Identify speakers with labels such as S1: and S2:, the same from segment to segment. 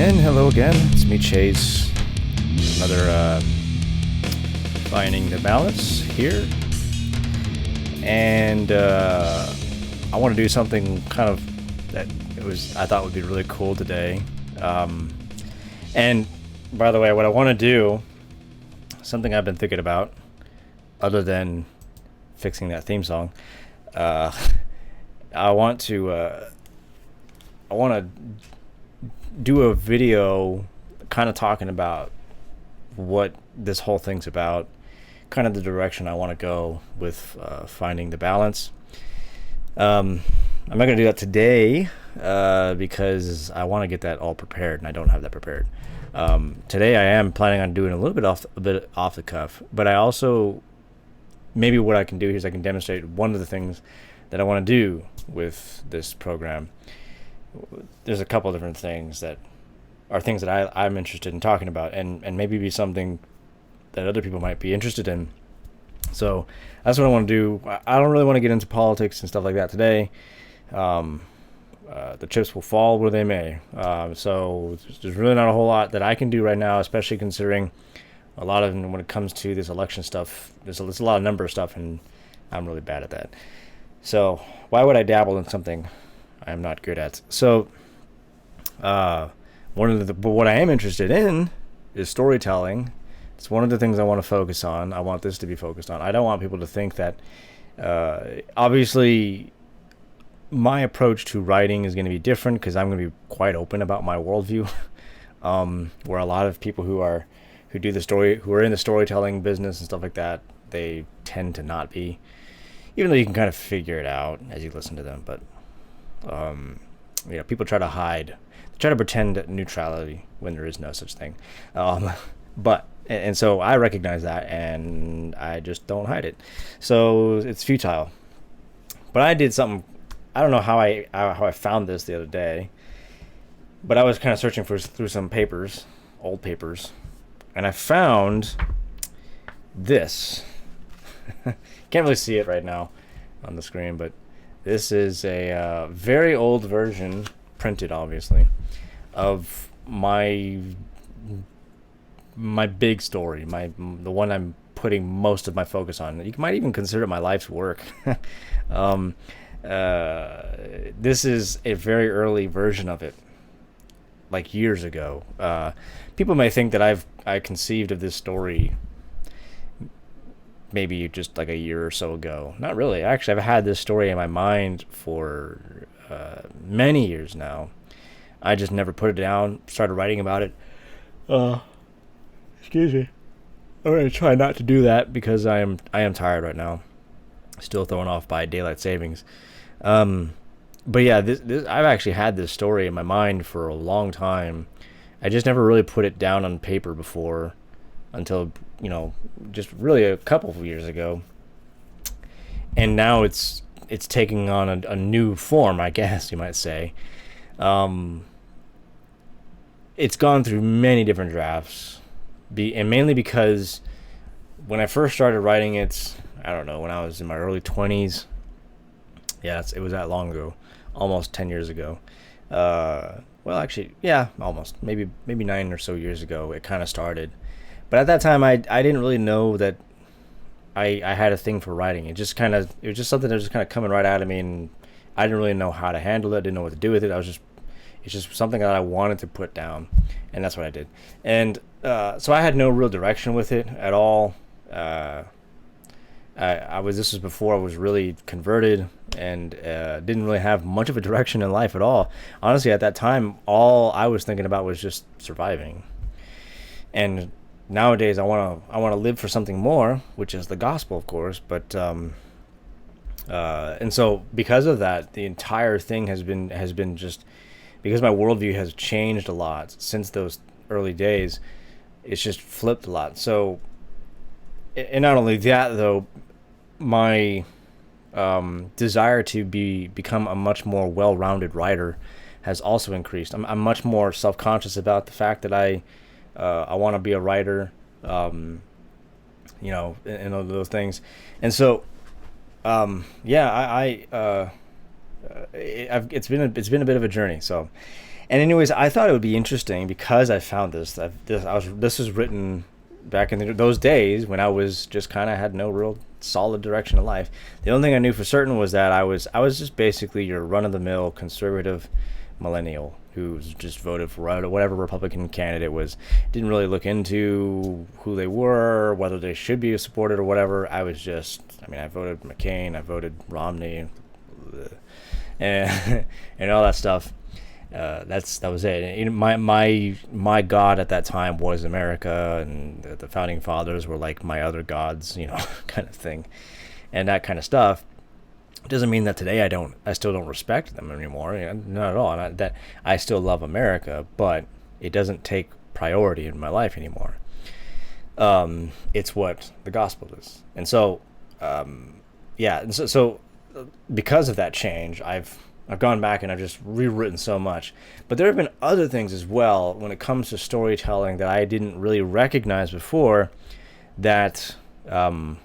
S1: And hello again, it's me, Chase. Another Finding the Balance here. And I want to do something kind of that I thought would be really cool today. And by the way, what I want to do, something I've been thinking about, other than fixing that theme song, I want to do a video kind of talking about what this whole thing's about, kind of the direction I want to go with finding the balance. I'm not going to do that today because I want to get that all prepared, and I don't have that prepared. Today I am planning on doing a bit off the cuff, but I also, maybe what I can do here is I can demonstrate one of the things that I want to do with this program. There's a couple different things that are things that I'm interested in talking about, and maybe be something that other people might be interested in. So that's what I want to do. I don't really want to get into politics and stuff like that today. The chips will fall where they may. So there's really not a whole lot that I can do right now, especially considering a lot of, when it comes to this election stuff, there's a lot of number of stuff, and I'm really bad at that. So why would I dabble in something I'm not good at? So what I am interested in is storytelling. It's one of the things I want to focus on. I want this to be focused on. I don't want people to think that obviously my approach to writing is going to be different, because I'm going to be quite open about my worldview. Where a lot of people who are in the storytelling business and stuff like that, they tend to not be, even though you can kind of figure it out as you listen to them. But people try to pretend neutrality when there is no such thing. And so I recognize that, and I just don't hide it. So it's futile. But I did something. I don't know how I found this the other day, but I was kind of searching through some papers, old papers, and I found this. Can't really see it right now on the screen, but this is a very old version, printed obviously, of my big story, the one I'm putting most of my focus on. You might even consider it my life's work. This is a very early version of it, like years ago. People may think that I conceived of this story maybe just like a year or so ago. Not really. Actually, I've had this story in my mind for many years now. I just never put it down, started writing about it. Excuse me. I'm going to try not to do that because I am tired right now. Still thrown off by daylight savings. But yeah, this I've actually had this story in my mind for a long time. I just never really put it down on paper before until, just really a couple of years ago. And now it's taking on a new form, I guess you might say. It's gone through many different drafts, and mainly because when I first started writing it, I don't know, when I was in my early 20s. Yeah, it was that long ago, almost 10 years ago. Well, actually, yeah, almost, maybe 9 or so years ago, it kind of started. But at that time, I didn't really know that I had a thing for writing. It was just something that was just kind of coming right out of me, and I didn't really know how to handle it. Didn't know what to do with it. It's just something that I wanted to put down, and that's what I did. And so I had no real direction with it at all. This was before I was really converted, and didn't really have much of a direction in life at all. Honestly, at that time, all I was thinking about was just surviving. And nowadays, I want to live for something more, which is the gospel, of course. But and so because of that, the entire thing has been just, because my worldview has changed a lot since those early days. It's just flipped a lot. So, and not only that though, my desire to become a much more well-rounded writer has also increased. I'm much more self-conscious about the fact that I want to be a writer, and all those things. And so, I it's been a bit of a journey. So, and anyways, I thought it would be interesting because I found this was written back in those days when I was just kind of had no real solid direction in life. The only thing I knew for certain was that I was just basically your run of the mill conservative millennial who's just voted for whatever Republican candidate was. Didn't really look into who they were, whether they should be supported or whatever. I voted McCain, I voted Romney, and and all that stuff. That was it. And my God at that time was America, and the founding fathers were like my other gods, kind of thing, and that kind of stuff. Doesn't mean that today I still don't respect them anymore. Not at all. And that I still love America, but it doesn't take priority in my life anymore. It's what the gospel is, and so yeah. And so because of that change, I've gone back and I've just rewritten so much. But there have been other things as well when it comes to storytelling that I didn't really recognize before that I'm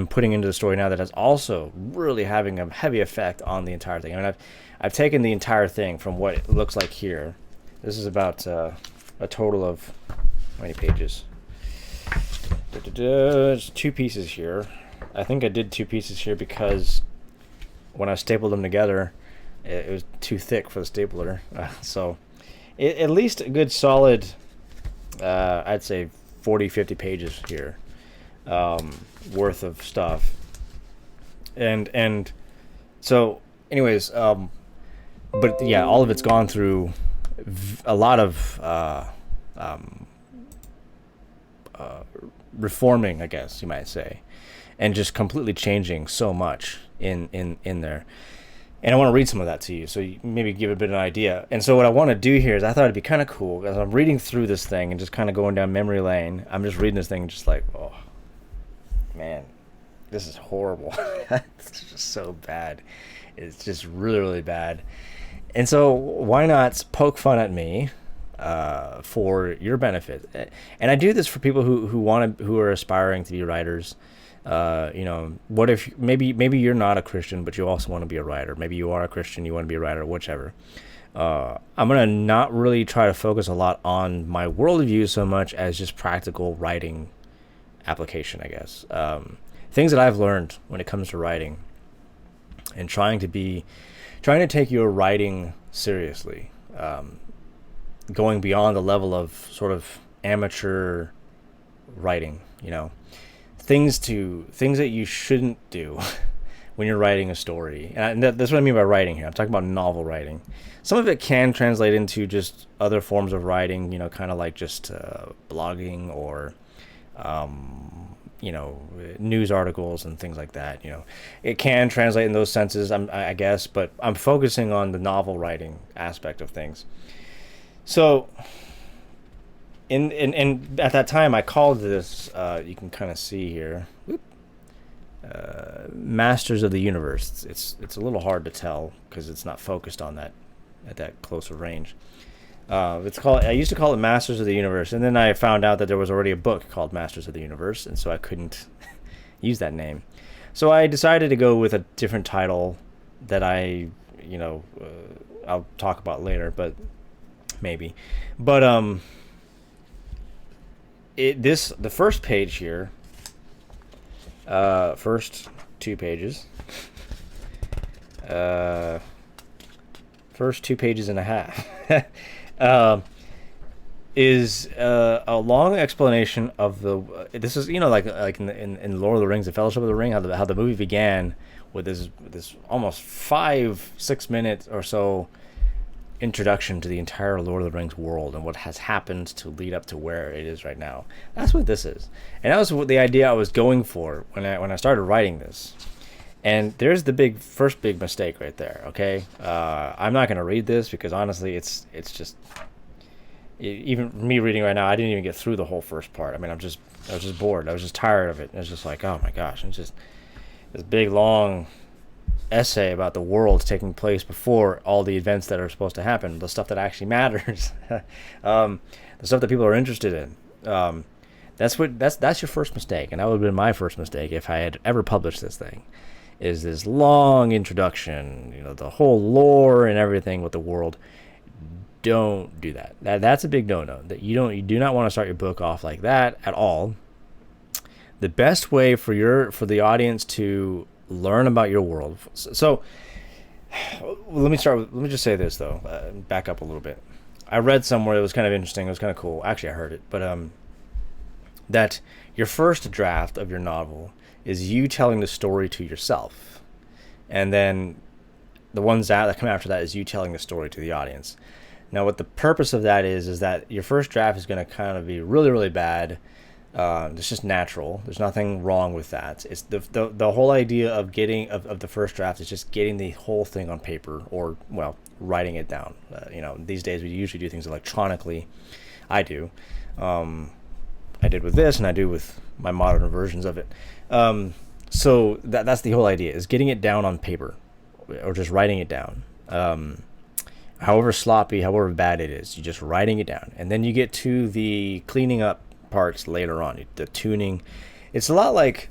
S1: putting into the story now that is also really having a heavy effect on the entire thing. I mean, I've taken the entire thing from what it looks like here. This is about a total of how many pages? There's 2 pieces here. I think I did 2 pieces here because when I stapled them together, it was too thick for the stapler. So at least a good solid, I'd say 40, 50 pages here. Worth of stuff, and so anyways, but yeah, all of it's gone through a lot of reforming, I guess you might say, and just completely changing so much in there. And I want to read some of that to you, so you maybe give a bit of an idea. And so what I want to do here is I thought it'd be kind of cool as I'm reading through this thing and just kind of going down memory lane. I'm just reading this thing just like, oh man, this is horrible. It's just so bad. It's just really, really bad. And so why not poke fun at me for your benefit? And I do this for people who are aspiring to be writers. What if maybe you're not a Christian, but you also want to be a writer? Maybe you are a Christian, you want to be a writer, whichever. I'm going to not really try to focus a lot on my worldview so much as just practical writing application, I guess. Things that I've learned when it comes to writing and trying to take your writing seriously, going beyond the level of sort of amateur writing, things that you shouldn't do when you're writing a story. And that's what I mean by writing here. I'm talking about novel writing. Some of it can translate into just other forms of writing, kind of like just blogging or news articles and things like that. It can translate in those senses, I guess, but I'm focusing on the novel writing aspect of things. So in at that time I called this you can kind of see here, Masters of the Universe. It's a little hard to tell because it's not focused on that at that closer range. I used to call it Masters of the Universe, and then I found out that there was already a book called Masters of the Universe, and so I couldn't use that name. So I decided to go with a different title that I'll talk about later, but maybe. But the first page here, first 2 pages, first 2 pages and a half. Is a long explanation of this is like in Lord of the Rings, the Fellowship of the Ring, how the movie began with this almost 5-6 minute or so introduction to the entire Lord of the Rings world and what has happened to lead up to where it is right now. That's what this is, and that was what the idea I was going for when I started writing this. And there's the first big mistake right there. Okay, I'm not going to read this because honestly, it's just even me reading right now. I didn't even get through the whole first part. I mean, I was just bored. I was just tired of it. It was just like, oh my gosh, it's just this big long essay about the world taking place before all the events that are supposed to happen, the stuff that actually matters, the stuff that people are interested in. That's your first mistake, and that would have been my first mistake if I had ever published this thing. is this long introduction, the whole lore and everything with the world. Don't do that. That's a big no-no. That you do not want to start your book off like that at all. The best way for the audience to learn about your world. So let me just say this though. Back up a little bit. I read somewhere, it was kind of interesting. It was kind of cool. Actually, I heard it, but that your first draft of your novel is you telling the story to yourself, and then the ones that come after that is you telling the story to the audience. Now, what the purpose of that is that your first draft is going to kind of be really, really bad. It's just natural. There's nothing wrong with that. It's the whole idea of the first draft is just getting the whole thing on paper, or writing it down. These days we usually do things electronically. I do. I did with this, and I do with my modern versions of it. So that's the whole idea, is getting it down on paper, or just writing it down. However sloppy, however bad it is, you're just writing it down, and then you get to the cleaning up parts later on, the tuning. It's a lot like,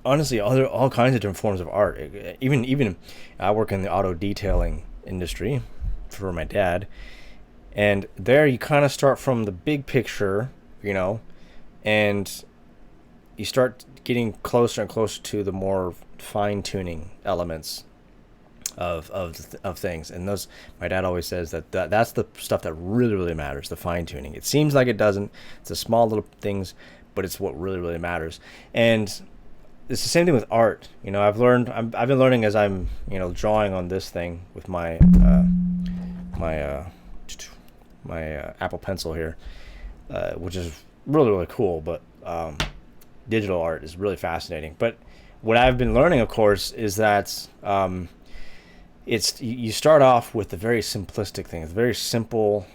S1: honestly, all kinds of different forms of art. Even I work in the auto detailing industry for my dad, and there you kind of start from the big picture, and you start getting closer and closer to the more fine-tuning elements of things. And those, my dad always says that's the stuff that really, really matters, the fine-tuning. It seems like it doesn't. It's the small little things, but it's what really, really matters. And it's the same thing with art. I've been learning as I'm drawing on this thing with my Apple Pencil here, which is really, really cool. But digital art is really fascinating. But what I've been learning, of course, is that you start off with a very simplistic thing, a very simple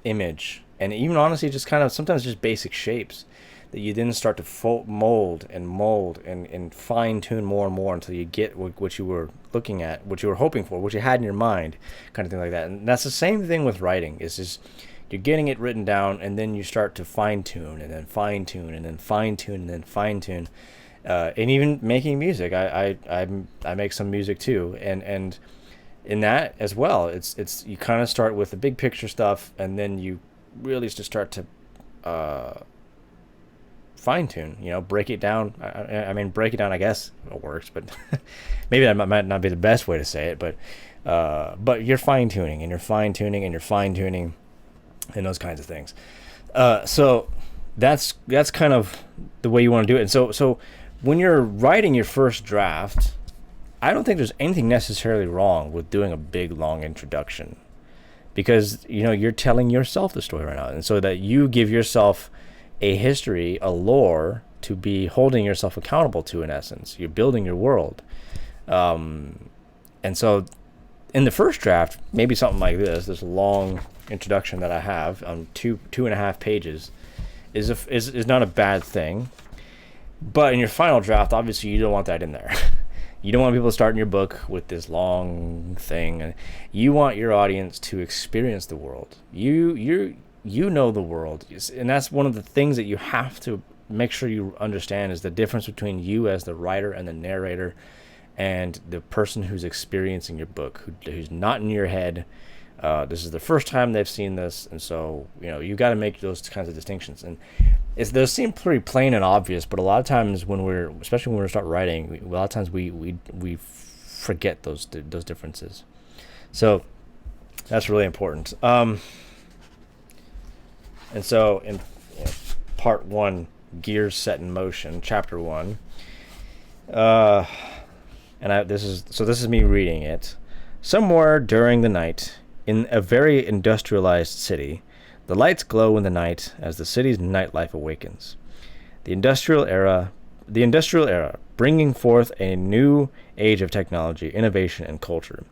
S1: image, and even honestly just kind of sometimes just basic shapes that you then start to mold and fine-tune more and more until you get what you were looking at, what you were hoping for, what you had in your mind, kind of thing like that. And that's the same thing with writing. Is just you're getting it written down, and then you start to fine-tune, and then fine-tune, and then fine-tune, and then fine-tune. And even making music, I make some music too, and in that as well, it's you kind of start with the big picture stuff, and then you really just start to fine tune, break it down. I mean, break it down, I guess it works, but maybe that might not be the best way to say it, but you're fine tuning, and you're fine tuning, and you're fine tuning, and those kinds of things. So that's kind of the way you want to do it. And so when you're writing your first draft, I don't think there's anything necessarily wrong with doing a big long introduction, because you're telling yourself the story right now, and so that you give yourself a history, a lore to be holding yourself accountable to. In essence, you're building your world, and so in the first draft, maybe something like this long introduction that I have on 2.5 pages is not a bad thing. But in your final draft, obviously, you don't want that in there. You don't want people starting your book with this long thing. You want your audience to experience the world. You know the world, and that's one of the things that you have to make sure you understand, is the difference between you as the writer and the narrator, and the person who's experiencing your book, who's not in your head. This is the first time they've seen this, and so you got to make those kinds of distinctions. And those seem pretty plain and obvious, but a lot of times especially when we start writing, a lot of times we forget those differences. So that's really important. And so in part 1, Gears Set in Motion, chapter 1, this is me reading it. Somewhere during the night, in a very industrialized city, the lights glow in the night as the city's nightlife awakens. The industrial era, bringing forth a new age of technology, innovation, and culture.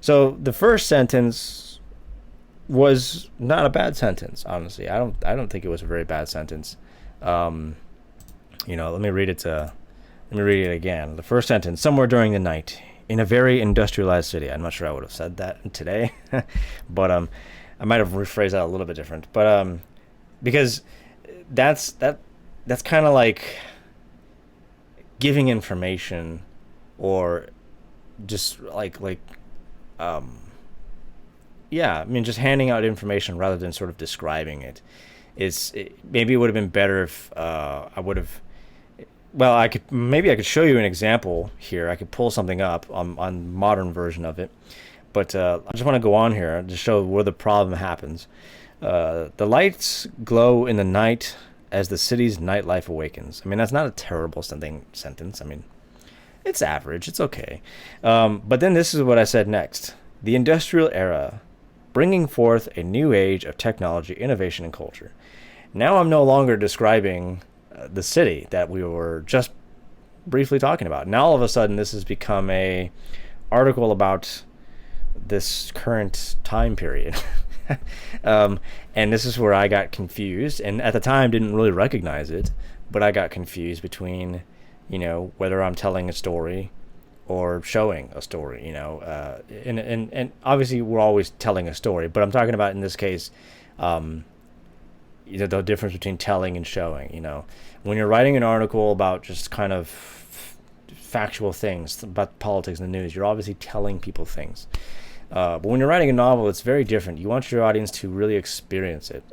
S1: So the first sentence was not a bad sentence, honestly. I don't think it was a very bad sentence. Let me read it again. The first sentence: somewhere during the night, in a very industrialized city. I'm not sure I would have said that today, but I might have rephrased that a little bit different. But because that's kind of like, giving information, or just um, yeah, I mean, just handing out information rather than sort of describing it. Maybe it would have been better if I would have. Well, I could show you an example here. I could pull something up on modern version of it, but I just want to go on here to show where the problem happens. The lights glow in the night as the city's nightlife awakens. I mean, that's not a terrible sentence. I mean, it's average. It's okay. But then this is what I said next. The industrial era, bringing forth a new age of technology, innovation, and culture. Now I'm no longer describing the city that we were just briefly talking about. Now all of a sudden this has become a article about this current time period. And this is where I got confused, and at the time didn't really recognize it, but I got confused between, whether I'm telling a story or showing a story, and obviously we're always telling a story, but I'm talking about in this case, the difference between telling and showing. When you're writing an article about just kind of factual things about politics and the news, you're obviously telling people things. But when you're writing a novel, it's very different. You want your audience to really experience it,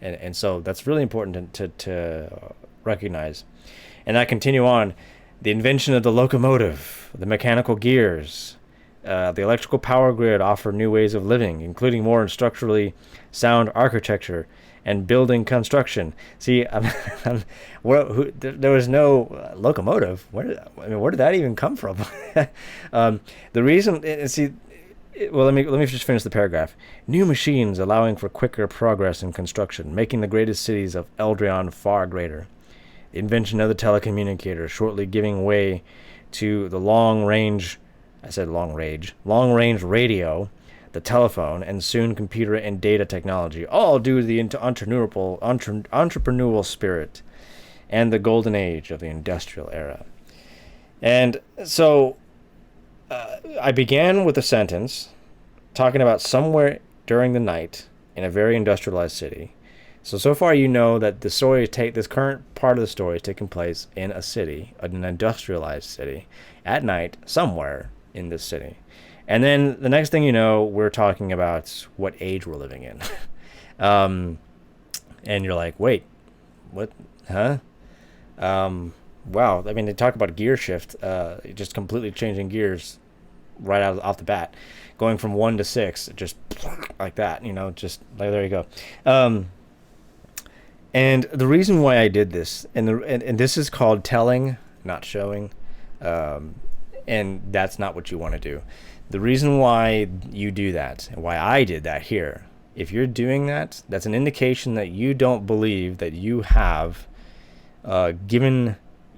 S1: and so that's really important to recognize. And I continue on. The invention of the locomotive, the mechanical gears, the electrical power grid offer new ways of living, including more structurally sound architecture and building construction. See, there was no locomotive. Where did that even come from? The reason, let me just finish the paragraph. New machines allowing for quicker progress in construction, making the greatest cities of Eldrion far greater. The invention of the telecommunicator, shortly giving way to the long-range radio, the telephone, and soon computer and data technology, all due to the entrepreneurial spirit and the golden age of the industrial era. And so I began with a sentence talking about somewhere during the night in a very industrialized city. So far you know that this current part of the story is taking place in a city, an industrialized city, at night, somewhere in this city. And then the next thing you know, we're talking about what age we're living in. And you're like, wait, what? Huh? Wow. I mean, they talk about gear shift, just completely changing gears right off the bat, going from 1 to 6, just like that, just like, there you go. And the reason why I did this, and this is called telling, not showing, and that's not what you want to do. The reason why you do that, and why I did that here, if you're doing that, that's an indication that you don't believe that you have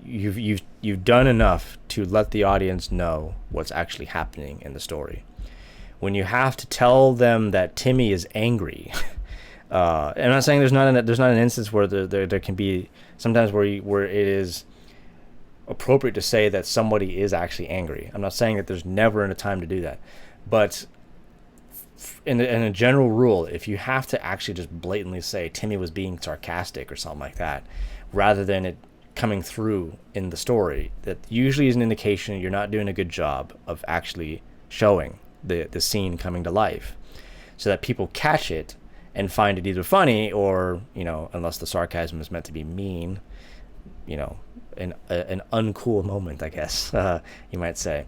S1: you've done enough to let the audience know what's actually happening in the story. When you have to tell them that Timmy is angry. I'm not saying there's not an instance where there can be sometimes where it is appropriate to say that somebody is actually angry. I'm not saying that there's never a time to do that, but in a general rule, if you have to actually just blatantly say Timmy was being sarcastic or something like that, rather than it coming through in the story, that usually is an indication you're not doing a good job of actually showing the scene coming to life, so that people catch it and find it either funny or, unless the sarcasm is meant to be mean, an uncool moment, I guess, you might say.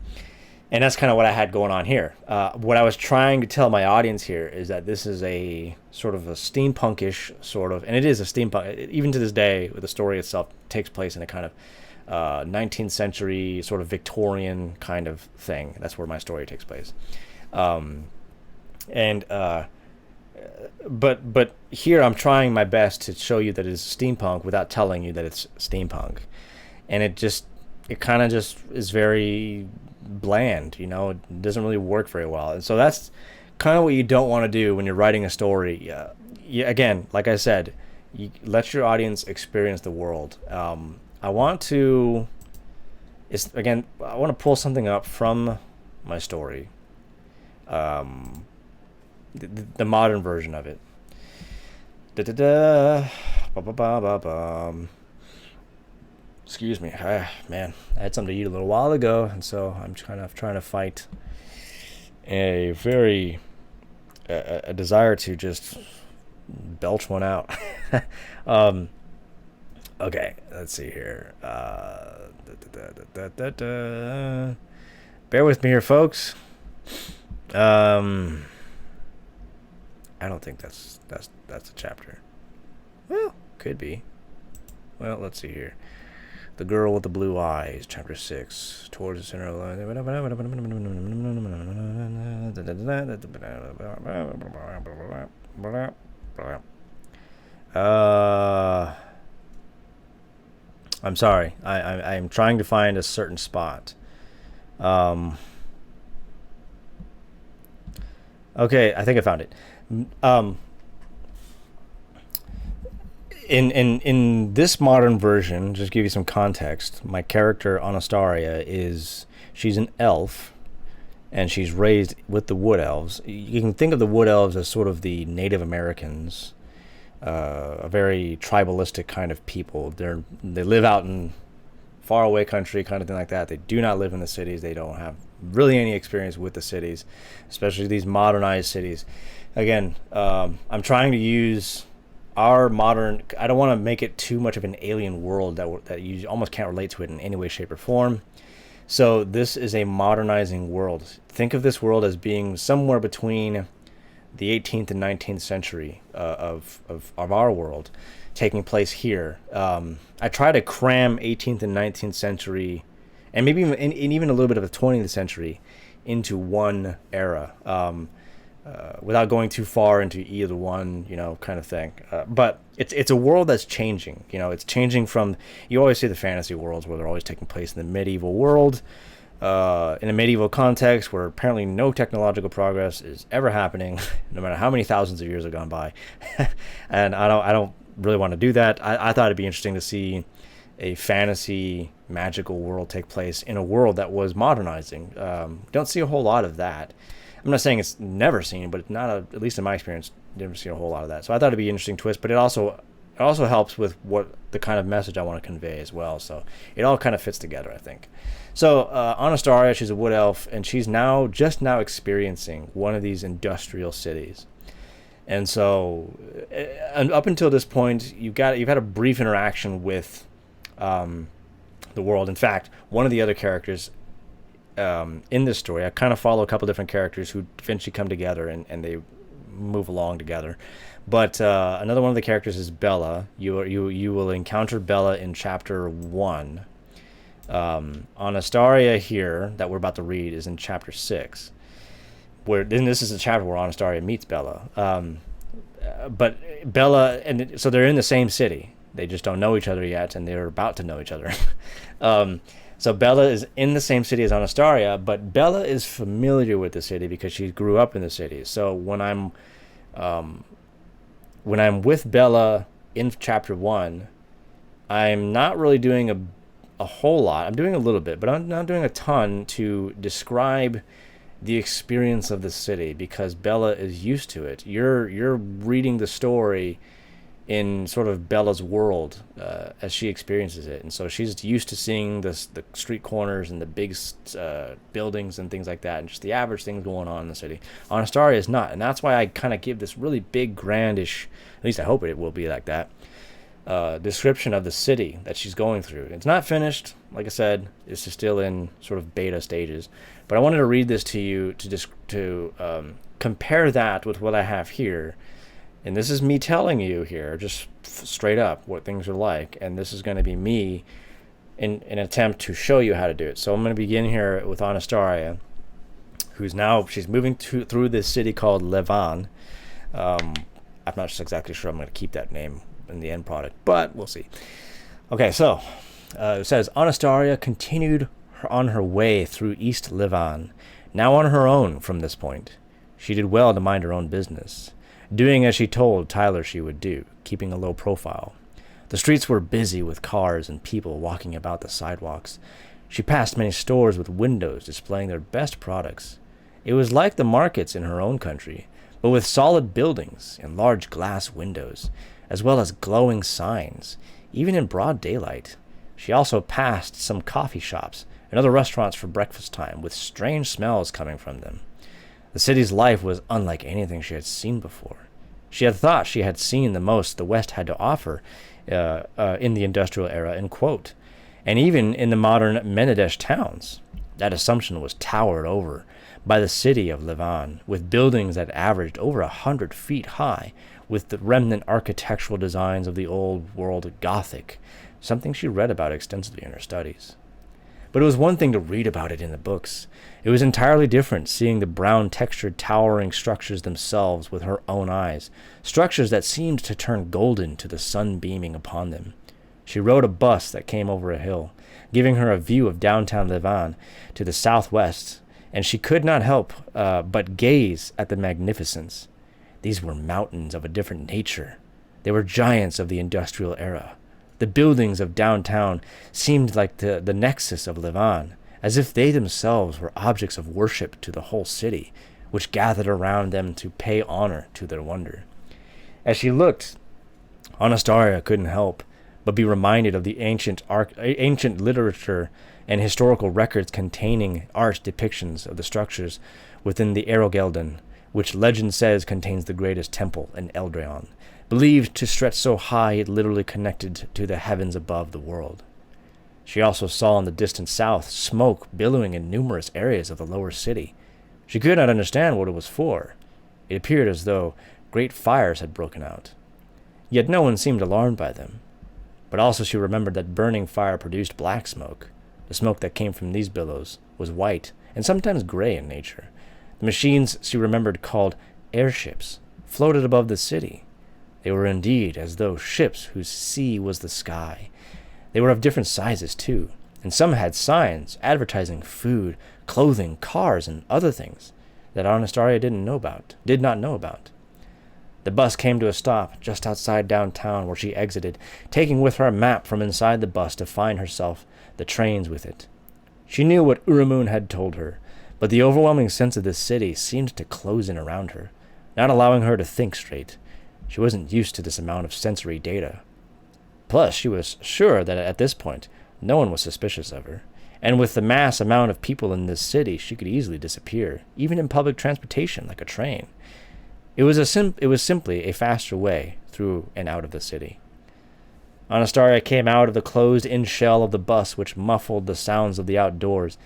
S1: And that's kind of what I had going on here. What I was trying to tell my audience here is that this is a sort of a steampunkish sort of, and it is a steampunk, even to this day, the story itself takes place in a kind of 19th century sort of Victorian kind of thing. That's where my story takes place. But here I'm trying my best to show you that it's steampunk without telling you that it's steampunk. And it kind of just is very bland, it doesn't really work very well. And so that's kind of what you don't want to do when you're writing a story. Again, like I said, you let your audience experience the world. I want to pull something up from my story. The modern version of it. Excuse me. Man, I had something to eat a little while ago, and so I'm trying to fight a very a desire to just belch one out. um, okay, let's see here. Bear with me here, folks. I don't think that's a chapter. Well, could be. Well, let's see here. The Girl with the Blue Eyes, Chapter 6. Towards the center of the I'm sorry. I'm trying to find a certain spot. Okay, I think I found it. In this modern version, just to give you some context, my character Anastasia she's an elf, and she's raised with the wood elves. You can think of the wood elves as sort of the Native Americans, a very tribalistic kind of people. They live out in faraway country, kind of thing like that. They do not live in the cities. They don't have really any experience with the cities, especially these modernized cities. Again, I'm trying to use our modern. I don't want to make it too much of an alien world that you almost can't relate to it in any way, shape, or form. So this is a modernizing world. Think of this world as being somewhere between the 18th and 19th century of our world, taking place here. I try to cram 18th and 19th century, and maybe even a little bit of the 20th century, into one era. Without going too far into either one, kind of thing. But it's a world that's changing. It's changing from, you always see the fantasy worlds where they're always taking place in the medieval world, in a medieval context where apparently no technological progress is ever happening, no matter how many thousands of years have gone by. And I don't really want to do that. I thought it'd be interesting to see a fantasy magical world take place in a world that was modernizing. Don't see a whole lot of that. I'm not saying it's never seen, but it's not at least in my experience, never seen a whole lot of that. So I thought it'd be an interesting twist, but it also helps with what the kind of message I want to convey as well. So it all kind of fits together, I think. So Anastasia, she's a wood elf, and she's just now experiencing one of these industrial cities. And so, and up until this point, you've had a brief interaction with the world. In fact, one of the other characters in this story, I kind of follow a couple different characters who eventually come together and they move along together. But another one of the characters is Bella. You will encounter Bella in chapter 1. Anastasia here that we're about to read is in chapter 6. Then this is a chapter where Anastasia meets Bella. But Bella, and so they're in the same city. They just don't know each other yet, and they're about to know each other. So Bella is in the same city as Anastasia, but Bella is familiar with the city because she grew up in the city. So when I'm with Bella in chapter 1, I'm not really doing a whole lot. I'm doing a little bit, but I'm not doing a ton to describe the experience of the city because Bella is used to it. You're reading the story in sort of Bella's world as she experiences it, and so she's used to seeing the street corners and the big buildings and things like that, and just the average things going on in the city. Anastasia is not, and that's why I kind of give this really big, grandish, at least I hope it will be like that, description of the city that she's going through. It's not finished, like I said. It's just still in sort of beta stages. But I wanted to read this to you to compare that with what I have here. And this is me telling you here, just straight up, what things are like. And this is going to be me in an attempt to show you how to do it. So I'm going to begin here with Anastasia, she's moving through this city called Levan. I'm not exactly sure I'm going to keep that name in the end product, but we'll see. Okay, so it says, Anastasia continued on her way through East Levan, now on her own from this point. She did well to mind her own business, doing as she told Tyler she would do, keeping a low profile. The streets were busy with cars and people walking about the sidewalks. She passed many stores with windows displaying their best products. It was like the markets in her own country, but with solid buildings and large glass windows, as well as glowing signs, even in broad daylight. She also passed some coffee shops and other restaurants for breakfast time, with strange smells coming from them. The city's life was unlike anything she had seen before. She had thought she had seen the most the West had to offer in the industrial era, and quote, and even in the modern Menidesh towns. That assumption was towered over by the city of Levan, with buildings that averaged over 100 feet high, with the remnant architectural designs of the old world Gothic, something she read about extensively in her studies. But it was one thing to read about it in the books. It was entirely different seeing the brown-textured towering structures themselves with her own eyes, structures that seemed to turn golden to the sun beaming upon them. She rode a bus that came over a hill, giving her a view of downtown Levan to the southwest, and she could not help but gaze at the magnificence. These were mountains of a different nature. They were giants of the industrial era. The buildings of downtown seemed like the nexus of Levan, as if they themselves were objects of worship to the whole city, which gathered around them to pay honor to their wonder. As she looked, Anastasia couldn't help but be reminded of the ancient literature and historical records containing art depictions of the structures within the Erogelden, which legend says contains the greatest temple in Eldreon, believed to stretch so high it literally connected to the heavens above the world. She also saw in the distant south smoke billowing in numerous areas of the lower city. She could not understand what it was for. It appeared as though great fires had broken out. Yet no one seemed alarmed by them. But also she remembered that burning fire produced black smoke. The smoke that came from these billows was white and sometimes gray in nature. The machines she remembered, called airships, floated above the city. They were indeed as though ships whose sea was the sky. They were of different sizes, too, and some had signs advertising food, clothing, cars, and other things that Anastasia did not know about. The bus came to a stop just outside downtown, where she exited, taking with her a map from inside the bus to find herself the trains with it. She knew what Uramun had told her, but the overwhelming sense of this city seemed to close in around her, not allowing her to think straight. She wasn't used to this amount of sensory data. Plus, she was sure that at this point, no one was suspicious of her, and with the mass amount of people in this city, she could easily disappear, even in public transportation like a train. It was simply a faster way through and out of the city. Anastasia came out of the closed-in shell of the bus, which muffled the sounds of the outdoors,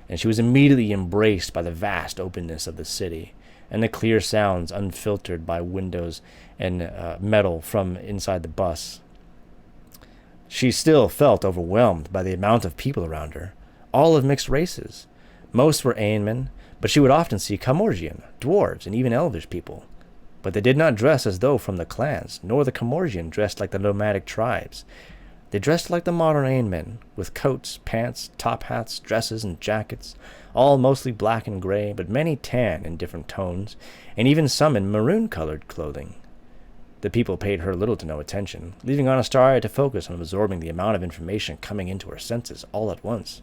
S1: and she was immediately embraced by the vast openness of the city and the clear sounds unfiltered by windows and metal from inside the bus. She still felt overwhelmed by the amount of people around her, all of mixed races. Most were Aenmen, but she would often see Comorgian, dwarves, and even elvish people. But they did not dress as though from the clans, nor the Comorgian dressed like the nomadic tribes. They dressed like the modern Aenmen, with coats, pants, top hats, dresses, and jackets, all mostly black and gray, but many tan in different tones, and even some in maroon-colored clothing. The people paid her little to no attention, leaving Anastasia to focus on absorbing the amount of information coming into her senses all at once.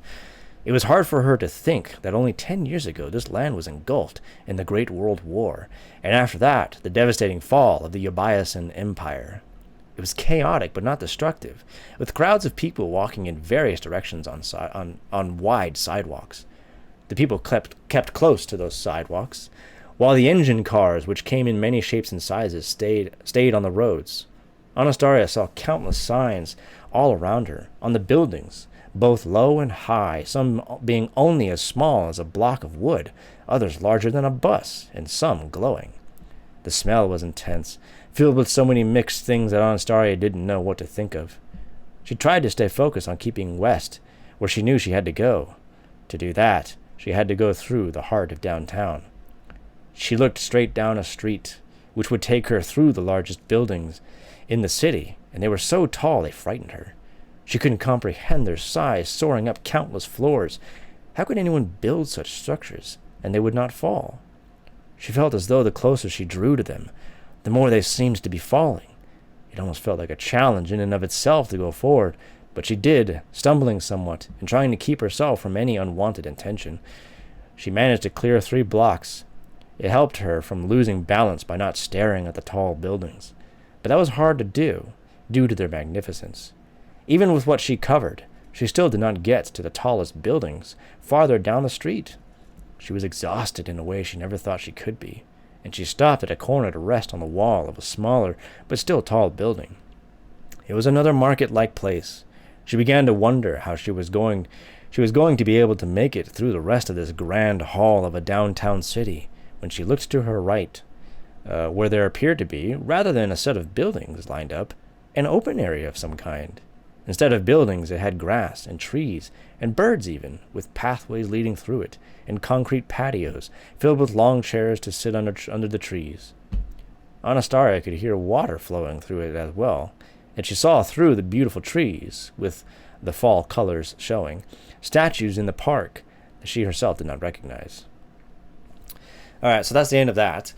S1: It was hard for her to think that only 10 years ago this land was engulfed in the Great World War, and after that, the devastating fall of the Yobiasan Empire. It was chaotic but not destructive, with crowds of people walking in various directions on wide sidewalks. The people kept close to those sidewalks, while the engine cars, which came in many shapes and sizes, stayed on the roads. Anastasia saw countless signs all around her, on the buildings, both low and high, some being only as small as a block of wood, others larger than a bus, and some glowing. The smell was intense, filled with so many mixed things that Anastasia didn't know what to think of. She tried to stay focused on keeping west, where she knew she had to go. To do that, she had to go through the heart of downtown. She looked straight down a street, which would take her through the largest buildings in the city, and they were so tall they frightened her. She couldn't comprehend their size, soaring up countless floors. How could anyone build such structures, and they would not fall? She felt as though the closer she drew to them, the more they seemed to be falling. It almost felt like a challenge in and of itself to go forward, but she did, stumbling somewhat and trying to keep herself from any unwanted attention. She managed to clear 3 blocks. It helped her from losing balance by not staring at the tall buildings. But that was hard to do, due to their magnificence. Even with what she covered, She still did not get to the tallest buildings farther down the street. She was exhausted in a way she never thought she could be, and she stopped at a corner to rest on the wall of a smaller but still tall building. It was another market-like place. She began to wonder how she was going to be able to make it through the rest of this grand hall of a downtown city when she looked to her right, where there appeared to be, rather than a set of buildings lined up, an open area of some kind. Instead of buildings, it had grass and trees and birds even, with pathways leading through it, and concrete patios filled with long chairs to sit under the trees. Anastasia could hear water flowing through it as well, and she saw through the beautiful trees, with the fall colors showing, statues in the park that she herself did not recognize. All right, so that's the end of that.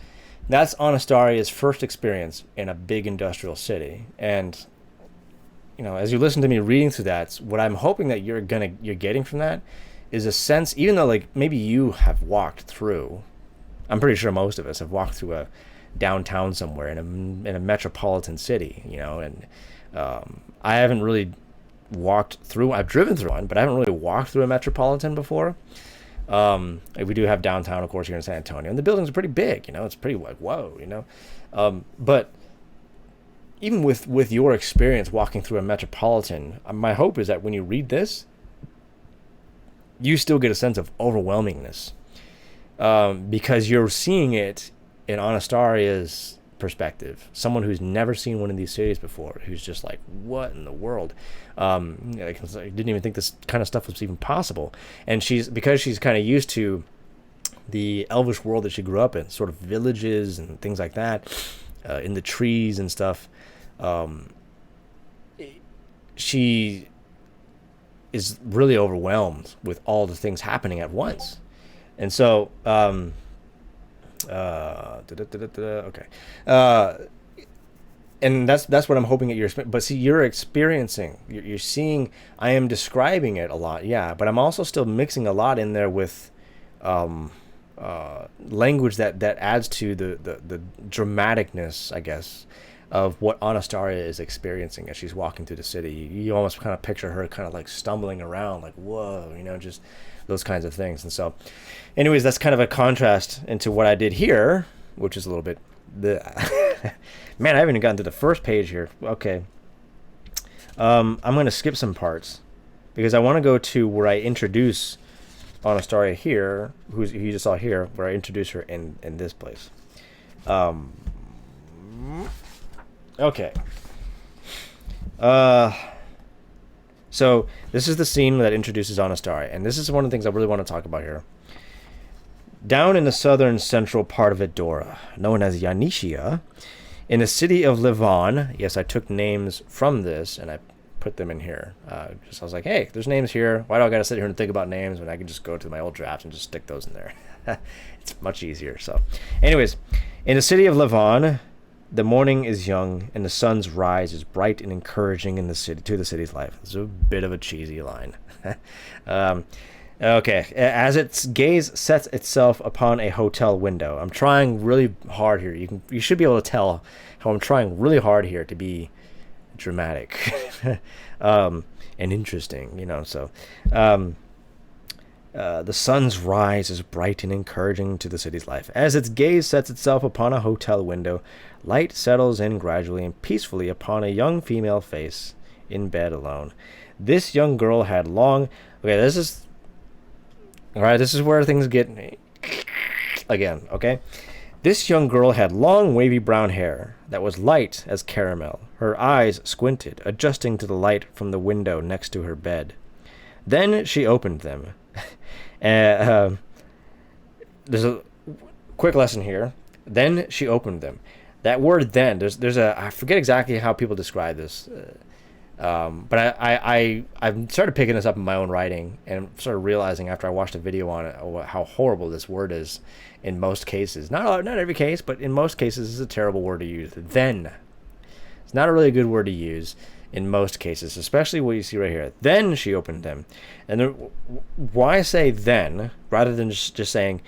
S1: That's Anastasia's first experience in a big industrial city, and as you listen to me reading through that, what I'm hoping that you're getting from that is a sense, even though like maybe you have walked through, I'm pretty sure most of us have walked through a downtown somewhere in a metropolitan city, and I haven't really walked through. I've driven through one, but I haven't really walked through a metropolitan before. We do have downtown, of course, here in San Antonio, and the buildings are pretty big. It's pretty like whoa, but even with your experience walking through a metropolitan, my hope is that when you read this, you still get a sense of overwhelmingness, because you're seeing it in Anastasia's perspective, someone who's never seen one of these cities before, who's just like, what in the world? I didn't even think this kind of stuff was even possible. And because she's kind of used to the elvish world that she grew up in, sort of villages and things like that, in the trees and stuff, she is really overwhelmed with all the things happening at once. And so okay, and that's what I'm hoping that you're, but see, you're experiencing, you're seeing, I am describing it a lot, yeah, but I'm also still mixing a lot in there with language that adds to the dramaticness, I guess, of what Anastasia is experiencing as she's walking through the city. You almost kind of picture her kind of like stumbling around, like, whoa, just those kinds of things. And so anyways, that's kind of a contrast into what I did here, which is a little bit man, I haven't even gotten to the first page here. Okay, I'm going to skip some parts because I want to go to where I introduce Anastasia here, who you just saw here, where I introduce her in this place. Okay. So this is the scene that introduces Anastasia, and this is one of the things I really want to talk about here. Down in the southern central part of Edora, known as Yanishia, in the city of Livon, yes, I took names from this and I put them in here. I was like, hey, there's names here. Why do I got to sit here and think about names when I can just go to my old drafts and just stick those in there? It's much easier. So, anyways, in the city of Livon, the morning is young, and the sun's rise is bright and encouraging in the city to the city's life. It's a bit of a cheesy line. Okay, as its gaze sets itself upon a hotel window. I'm trying really hard here. You should be able to tell how I'm trying really hard here to be dramatic and interesting. So the sun's rise is bright and encouraging to the city's life. As its gaze sets itself upon a hotel window, light settles in gradually and peacefully upon a young female face in bed alone. This young girl had long... Okay, this is where things get... Again, okay? This young girl had long, wavy brown hair that was light as caramel. Her eyes squinted, adjusting to the light from the window next to her bed. Then she opened them. There's a quick lesson here. Then she opened them. That word "then," there's a, I forget exactly how people describe this, but I've started picking this up in my own writing and started realizing after I watched a video on it how horrible this word is in most cases. Not every case, but in most cases it's a terrible word to use. Then. It's not a really good word to use in most cases, especially what you see right here. Then she opened them. And why say then rather than just saying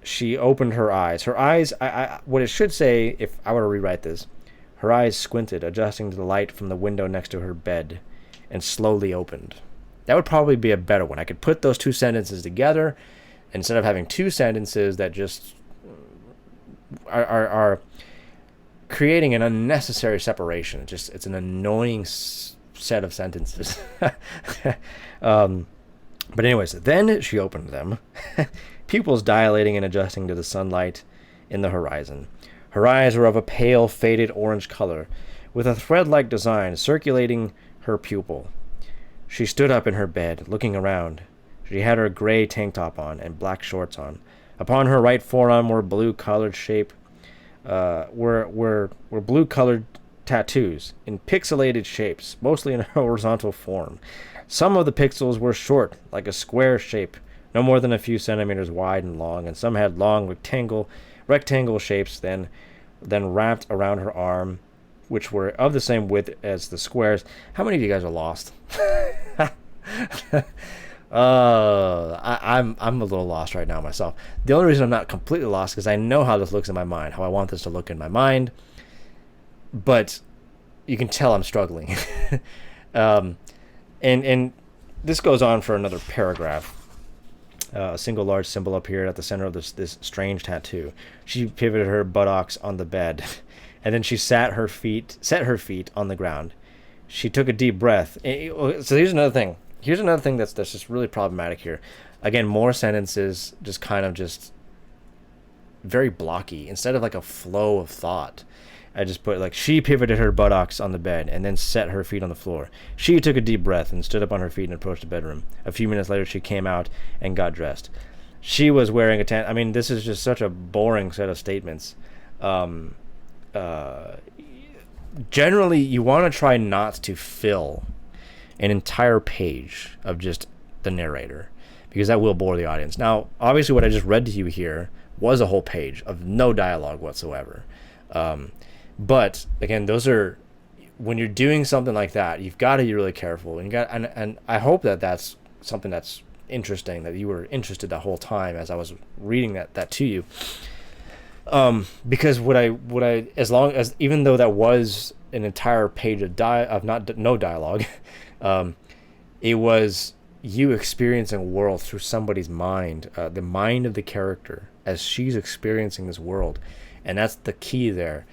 S1: she opened her eyes? Her eyes, what it should say, if I were to rewrite this, her eyes squinted, adjusting to the light from the window next to her bed, and slowly opened. That would probably be a better one. I could put those two sentences together instead of having two sentences that just are creating an unnecessary separation. It's an annoying set of sentences. But anyways, then she opened them, pupils dilating and adjusting to the sunlight in the horizon. Her eyes were of a pale, faded orange color, with a thread-like design circulating her pupil. She stood up in her bed, looking around. She had her gray tank top on and black shorts on. Upon her right forearm were blue-colored tattoos in pixelated shapes, mostly in horizontal form. Some of the pixels were short, like a square shape, no more than a few centimeters wide and long, and some had long rectangle shapes then wrapped around her arm, which were of the same width as the squares. How many of you guys are lost? I'm a little lost right now myself. The only reason I'm not completely lost is I know how this looks in my mind, how I want this to look in my mind, but you can tell I'm struggling. And this goes on for another paragraph. A single large symbol appeared at the center of this strange tattoo. She pivoted her buttocks on the bed, and then she set her feet on the ground. She took a deep breath. So here's another thing. Here's another thing that's just really problematic here. Again, more sentences just kind of just very blocky. Instead of like a flow of thought, I just put like, she pivoted her buttocks on the bed and then set her feet on the floor. She took a deep breath and stood up on her feet and approached the bedroom. A few minutes later, she came out and got dressed. She was wearing I mean, this is just such a boring set of statements. Generally, you want to try not to fill an entire page of just the narrator, because that will bore the audience. Now, obviously, what I just read to you here was a whole page of no dialogue whatsoever. But again, those are, when you're doing something like that, you've got to be really careful. And I hope that that's something that's interesting, that you were interested the whole time as I was reading that to you. Because even though that was an entire page of no dialogue, it was you experiencing a world through somebody's mind, the mind of the character as she's experiencing this world, and that's the key there.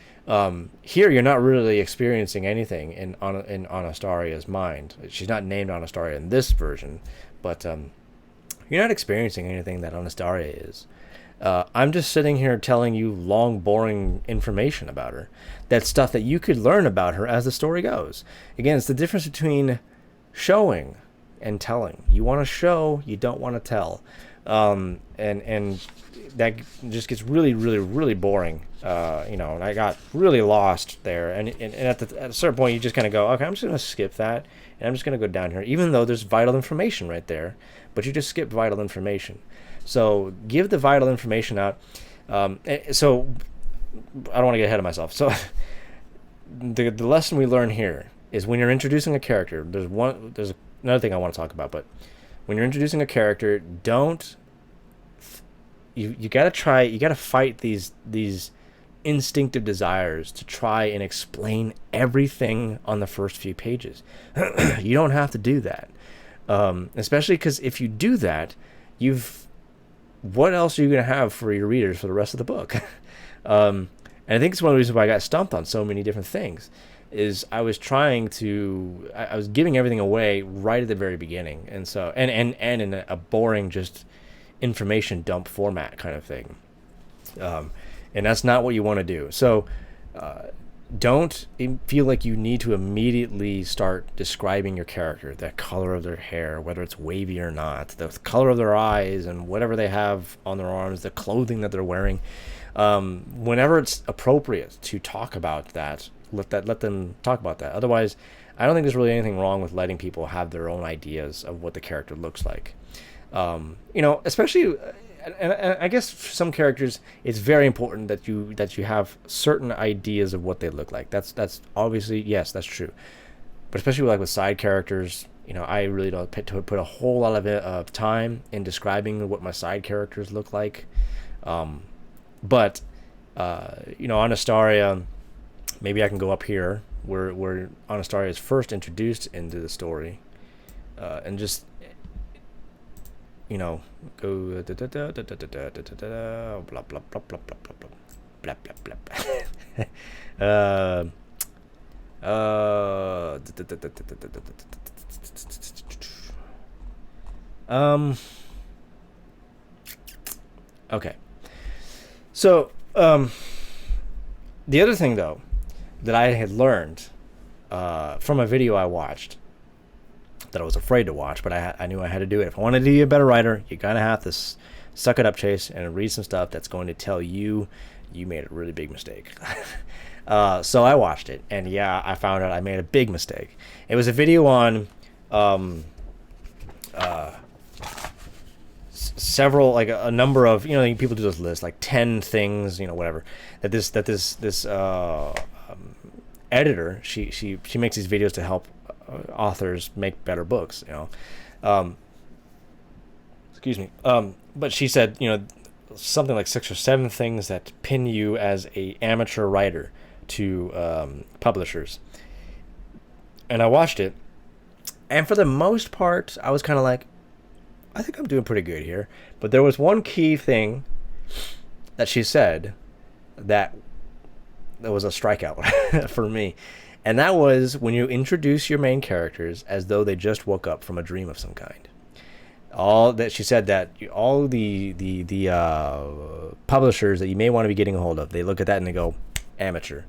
S1: Here, you're not really experiencing anything in Anastaria's mind. She's not named Anastaria in this version, but you're not experiencing anything that Anastaria is. I'm just sitting here telling you long, boring information about her. That's stuff that you could learn about her as the story goes. Again, it's the difference between showing and telling. You want to show, you don't want to tell. And that just gets really, really, really boring. And I got really lost there. And at a certain point, you just kind of go, okay, I'm just going to skip that. And I'm just going to go down here, even though there's vital information right there. But you just skip vital information. So give the vital information out. So I don't want to get ahead of myself. So the lesson we learn here is when you're introducing a character, there's another thing I want to talk about, but when you're introducing a character, you got to fight these instinctive desires to try and explain everything on the first few pages. You don't have to do that. Especially because if you do that, what else are you going to have for your readers for the rest of the book? And I think it's one of the reasons why I got stumped on so many different things, is I was giving everything away right at the very beginning. And so, and in a boring, just information dump format kind of thing. And that's not what you want to do. So, don't feel like you need to immediately start describing your character, the color of their hair, whether it's wavy or not, the color of their eyes, and whatever they have on their arms, the clothing that they're wearing. Whenever it's appropriate to talk about that, let them talk about that. Otherwise, I don't think there's really anything wrong with letting people have their own ideas of what the character looks like. Especially. And I guess for some characters, it's very important that you have certain ideas of what they look like. That's obviously, yes, that's true. But especially with side characters, I really don't put a whole lot of time in describing what my side characters look like. But Anastaria, maybe I can go up here where Anastaria is first introduced into the story. and just, go blah blah blah blah blah blah blah blah blah blah. Okay. So, the other thing though that I had learned from a video I watched that I was afraid to watch, but I knew I had to do it. If I wanted to be a better writer, you gotta have to suck it up, Chase, and read some stuff that's going to tell you made a really big mistake. So I watched it, and yeah, I found out I made a big mistake. It was a video on several, like a number of, people do this list, like 10 things, whatever, that this editor, she makes these videos to help authors make better books, excuse me, but she said, something like 6 or 7 things that pin you as a amateur writer to publishers. And I watched it, and for the most part I was kind of like, I think I'm doing pretty good here. But there was one key thing that she said that was a strikeout for me. And that was when you introduce your main characters as though they just woke up from a dream of some kind. All that she said, that all the publishers that you may want to be getting a hold of, they look at that and they go, amateur.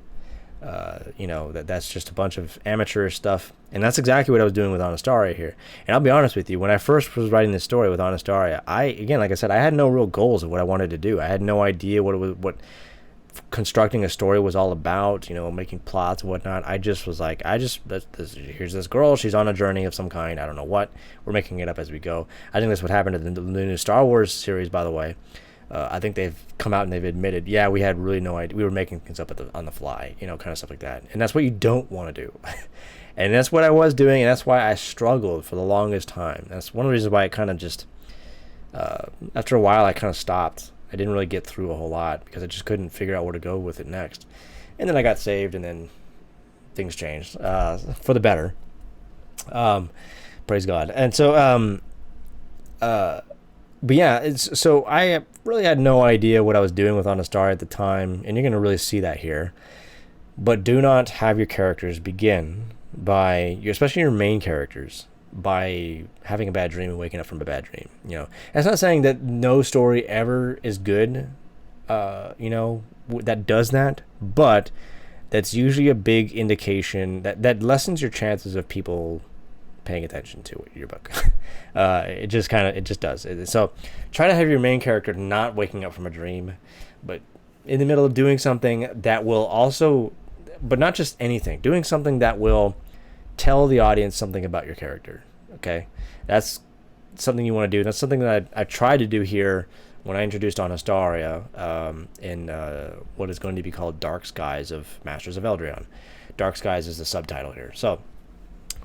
S1: That's just a bunch of amateur stuff. And that's exactly what I was doing with Anastasia here. And I'll be honest with you, when I first was writing this story with Anastasia, like I said, I had no real goals of what I wanted to do. I had no idea what constructing a story was all about, making plots and whatnot. I just was like, here's this girl, she's on a journey of some kind. I don't know what. We're making it up as we go. I think that's what happened in the new Star Wars series, by the way. I think they've come out and they've admitted, yeah, we had really no idea. We were making things up on the fly, kind of stuff like that. And that's what you don't want to do. And that's what I was doing, and that's why I struggled for the longest time. That's one of the reasons why I kind of just, after a while, I kind of stopped. I didn't really get through a whole lot because I just couldn't figure out where to go with it next. And then I got saved, and then things changed for the better. Praise God. And so, but yeah, so I really had no idea what I was doing with Anastasia at the time, and you're going to really see that here. But do not have your characters begin by, especially your main characters, by having a bad dream and waking up from a bad dream. That's not saying that no story ever is good, that does that, but that's usually a big indication that lessens your chances of people paying attention to your book. It just does. So try to have your main character not waking up from a dream, but in the middle of doing something that will also, but not just anything, doing something that will tell the audience something about your character. Okay, that's something you want to do. That's something that I tried to do here when I introduced Anastasia in what is going to be called Dark Skies of Masters of Eldrion. Dark Skies is the subtitle here. So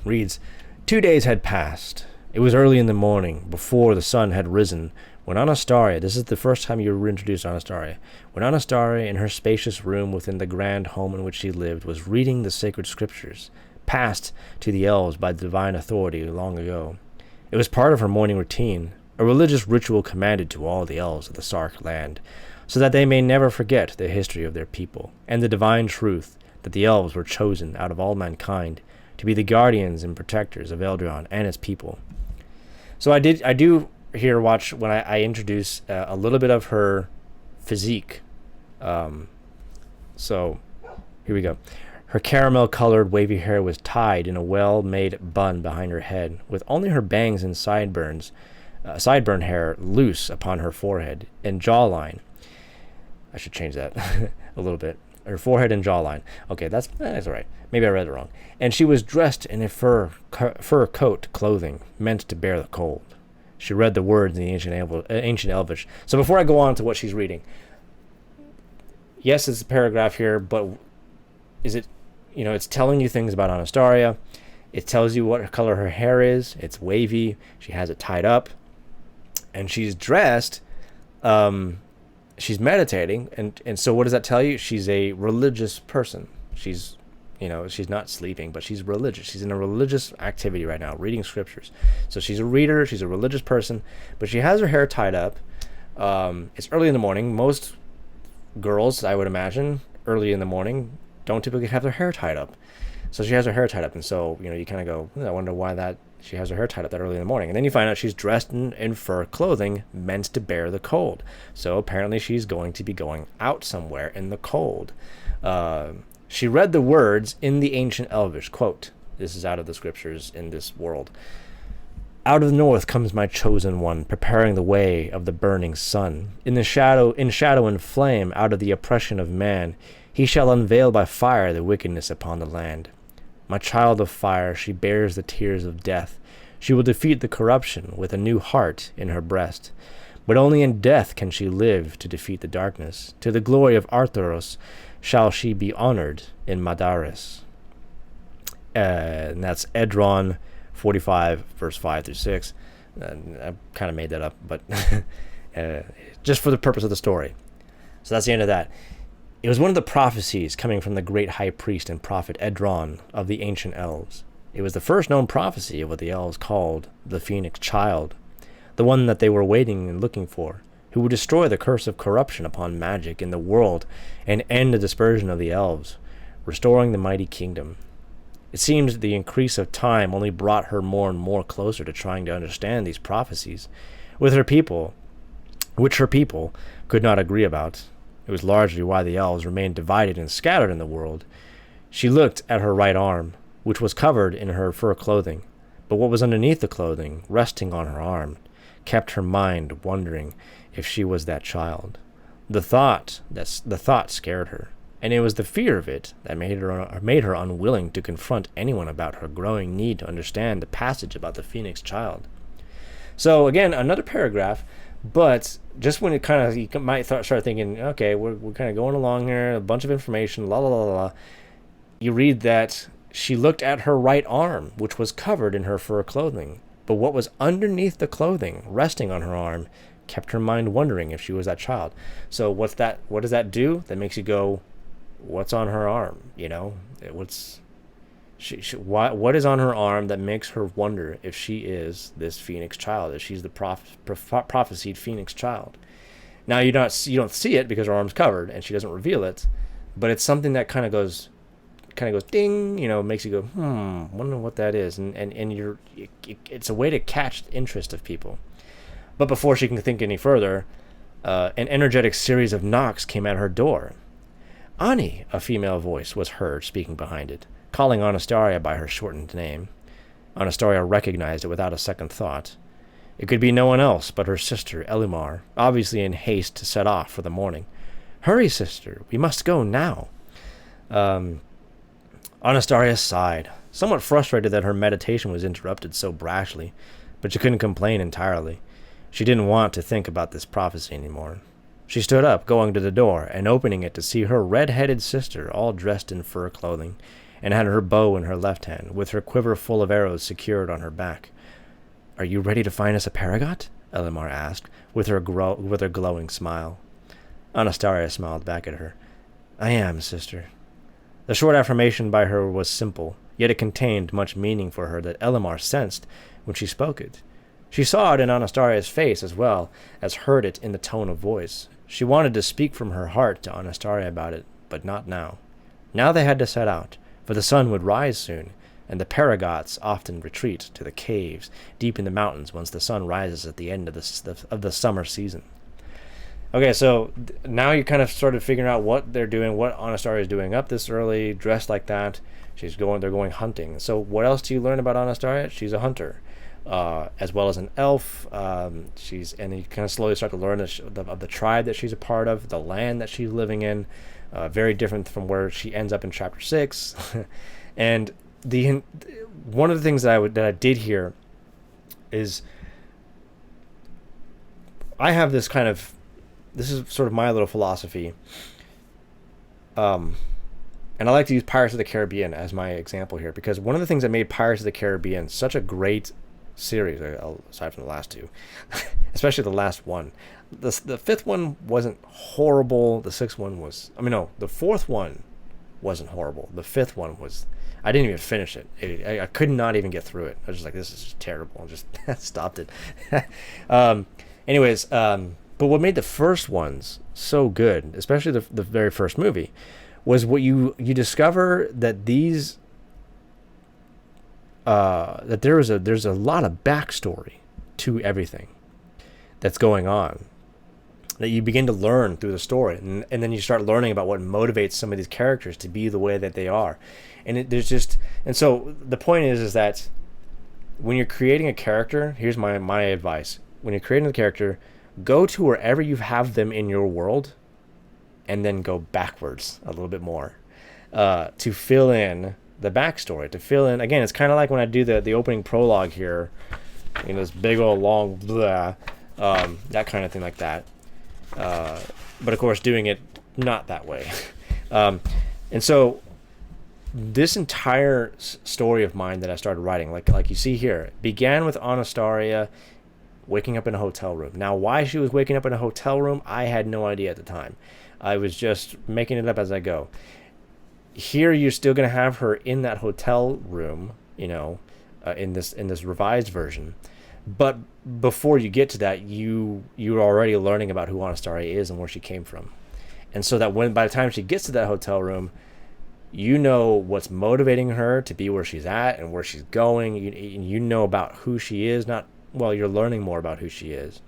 S1: reads, 2 days had passed. It was early in the morning, before the sun had risen, when Anastasia, this is the first time you were introduced to Anastasia, when Anastasia, in her spacious room within the grand home in which she lived, was reading the sacred scriptures, passed to the elves by the divine authority long ago. It was part of her morning routine, a religious ritual commanded to all the elves of the Sark land, so that they may never forget the history of their people, and the divine truth that the elves were chosen out of all mankind to be the guardians and protectors of Eldrion and its people. So I do here watch when I introduce a little bit of her physique. So here we go. Her caramel-colored wavy hair was tied in a well-made bun behind her head, with only her bangs and sideburn hair loose upon her forehead and jawline. I should change that a little bit. Her forehead and jawline. Okay, that's all right. Maybe I read it wrong. And she was dressed in a fur coat clothing meant to bear the cold. She read the words in the ancient Elvish. So before I go on to what she's reading, yes, it's a paragraph here, but is it, it's telling you things about Anastasia. It tells you what color her hair is. It's wavy. She has it tied up. And she's dressed, she's meditating. And so what does that tell you? She's a religious person. She's, she's not sleeping, but she's religious. She's in a religious activity right now, reading scriptures. So she's a reader. She's a religious person, but she has her hair tied up. It's early in the morning. Most girls, I would imagine, early in the morning, don't typically have their hair tied up. So she has her hair tied up, and so you kind of go, I wonder why that she has her hair tied up that early in the morning. And then you find out she's dressed in fur clothing meant to bear the cold. So apparently she's going to be going out somewhere in the cold. She read the words in the ancient Elvish, quote, this is out of the scriptures in this world. Out of the north comes my chosen one, preparing the way of the burning sun. In shadow and flame, out of the oppression of man, he shall unveil by fire the wickedness upon the land. My child of fire, she bears the tears of death. She will defeat the corruption with a new heart in her breast. But only in death can she live to defeat the darkness. To the glory of Arthuros shall she be honored in Madaris. And that's Edron 45, verse 5 through 6. I kind of made that up, but just for the purpose of the story. So that's the end of that. It was one of the prophecies coming from the great high priest and prophet Edron of the ancient elves. It was the first known prophecy of what the elves called the Phoenix Child, the one that they were waiting and looking for, who would destroy the curse of corruption upon magic in the world and end the dispersion of the elves, restoring the mighty kingdom. It seems the increase of time only brought her more and more closer to trying to understand these prophecies, which her people could not agree about. It was largely why the elves remained divided and scattered in the world. She looked at her right arm, which was covered in her fur clothing, but what was underneath the clothing, resting on her arm, kept her mind wondering if she was that child. The thought scared her, and it was the fear of it that made her unwilling to confront anyone about her growing need to understand the passage about the Phoenix Child. So again, another paragraph, but just when it kind of, you might start thinking, okay, we're kind of going along here, a bunch of information, la la la la. You read that she looked at her right arm, which was covered in her fur clothing, but what was underneath the clothing, resting on her arm, kept her mind wondering if she was that child. So what does that do? That makes you go, what's on her arm? What is on her arm that makes her wonder if she is this Phoenix Child, if she's the prophesied Phoenix Child? Now you don't see it because her arm's covered and she doesn't reveal it, but it's something that kind of goes ding, makes you go, wonder what that is, and it's a way to catch the interest of people. But before she can think any further, an energetic series of knocks came at her door. Ani, a female voice, was heard speaking behind it, calling Anastasia by her shortened name. Anastasia recognized it without a second thought. It could be no one else but her sister, Elimar, obviously in haste to set off for the morning. Hurry, sister, we must go now. Anastasia sighed, somewhat frustrated that her meditation was interrupted so brashly, but she couldn't complain entirely. She didn't want to think about this prophecy anymore. She stood up, going to the door, and opening it to see her red-headed sister, all dressed in fur clothing, and had her bow in her left hand, with her quiver full of arrows secured on her back. "Are you ready to find us a paragot?" Elimar asked, with her glowing smile. Anastasia smiled back at her. "I am, sister." The short affirmation by her was simple, yet it contained much meaning for her that Elimar sensed when she spoke it. She saw it in Anastasia's face as well as heard it in the tone of voice. She wanted to speak from her heart to Anastasia about it, but not now. Now they had to set out, for the sun would rise soon, and the paragots often retreat to the caves deep in the mountains once the sun rises at the end of the summer season. Okay, so now you kind of started figuring out what they're doing, what Anastasia is doing up this early, dressed like that. They're going hunting. So what else do you learn about Anastasia? She's a hunter, as well as an elf. And you kind of slowly start to learn of the tribe that she's a part of, the land that she's living in. Very different from where she ends up in chapter 6. And one of the things that I did here is I have this is sort of my little philosophy. And I like to use Pirates of the Caribbean as my example here, because one of the things that made Pirates of the Caribbean such a great series, aside from the last two, especially the last one. The fifth one wasn't horrible. The sixth one was, the fourth one wasn't horrible. The fifth one was, I didn't even finish it. I could not even get through it. I was just like, this is just terrible. I just stopped it. Anyways, but what made the first ones so good, especially the very first movie, was what you discover that these that there's a lot of backstory to everything that's going on, that you begin to learn through the story, and then you start learning about what motivates some of these characters to be the way that they are. And so the point is that when you're creating a character, here's my advice: when you're creating a character, go to wherever you have them in your world, and then go backwards a little bit more to fill in the backstory. To fill in, again, it's kind of like when I do the opening prologue here, this big old long blah, that kind of thing like that. But of course, doing it not that way. And so this entire story of mine that I started writing, like you see here, began with Anastasia waking up in a hotel room. Now, why she was waking up in a hotel room, I had no idea at the time. I was just making it up as I go. Here, you're still going to have her in that hotel room, in this revised version. But before you get to that, you're already learning about who Anastasia is and where she came from. And so that by the time she gets to that hotel room, you know what's motivating her to be where she's at and where she's going. You know about who she is. You're learning more about who she is.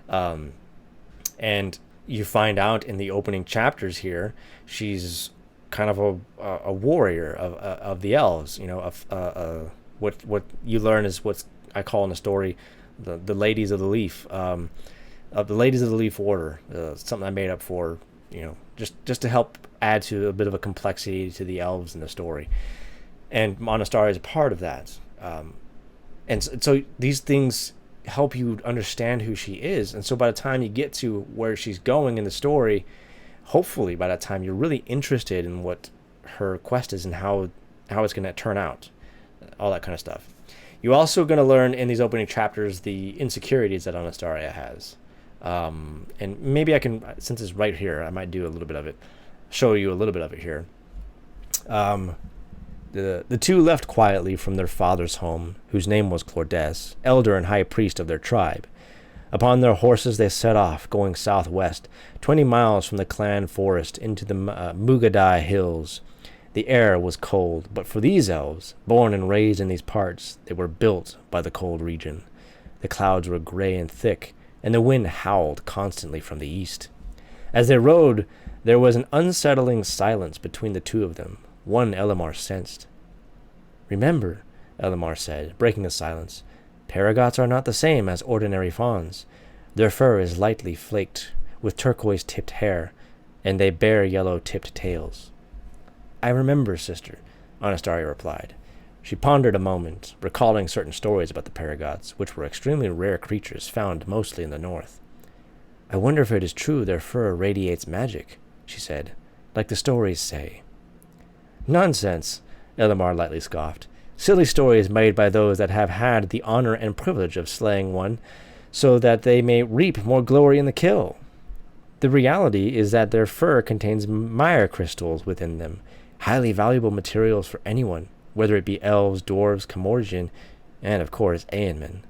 S1: And you find out in the opening chapters here, she's kind of a warrior of the elves. What you learn is what I call in the story the ladies of the leaf, of the ladies of the leaf order. Something I made up for, just to help add to a bit of a complexity to the elves in the story. And Anastasia is a part of that. And so these things help you understand who she is. And so by the time you get to where she's going in the story, hopefully by that time you're really interested in what her quest is and how it's going to turn out, all that kind of stuff. You're also going to learn in these opening chapters the insecurities that Anastasia has. And maybe I can, since it's right here, I might do a little bit of it, show you a little bit of it here. The two left quietly from their father's home, whose name was Clordes, elder and high priest of their tribe. Upon their horses they set off, going southwest, 20 miles from the clan forest into the Mugadai hills. The air was cold, but for these elves, born and raised in these parts, they were built by the cold region. The clouds were gray and thick, and the wind howled constantly from the east. As they rode, there was an unsettling silence between the two of them. One Elamar sensed. "Remember," Elamar said, breaking the silence, "Paragots are not the same as ordinary fawns. Their fur is lightly flaked, with turquoise-tipped hair, and they bear yellow-tipped tails." "I remember, sister," Anastasia replied. She pondered a moment, recalling certain stories about the Paragots, which were extremely rare creatures found mostly in the north. "I wonder if it is true their fur radiates magic," she said, "like the stories say." "Nonsense," Elamar lightly scoffed. "Silly stories made by those that have had the honor and privilege of slaying one, so that they may reap more glory in the kill. The reality is that their fur contains mire crystals within them, highly valuable materials for anyone, whether it be elves, dwarves, Comorgian, and, of course, Aenmen."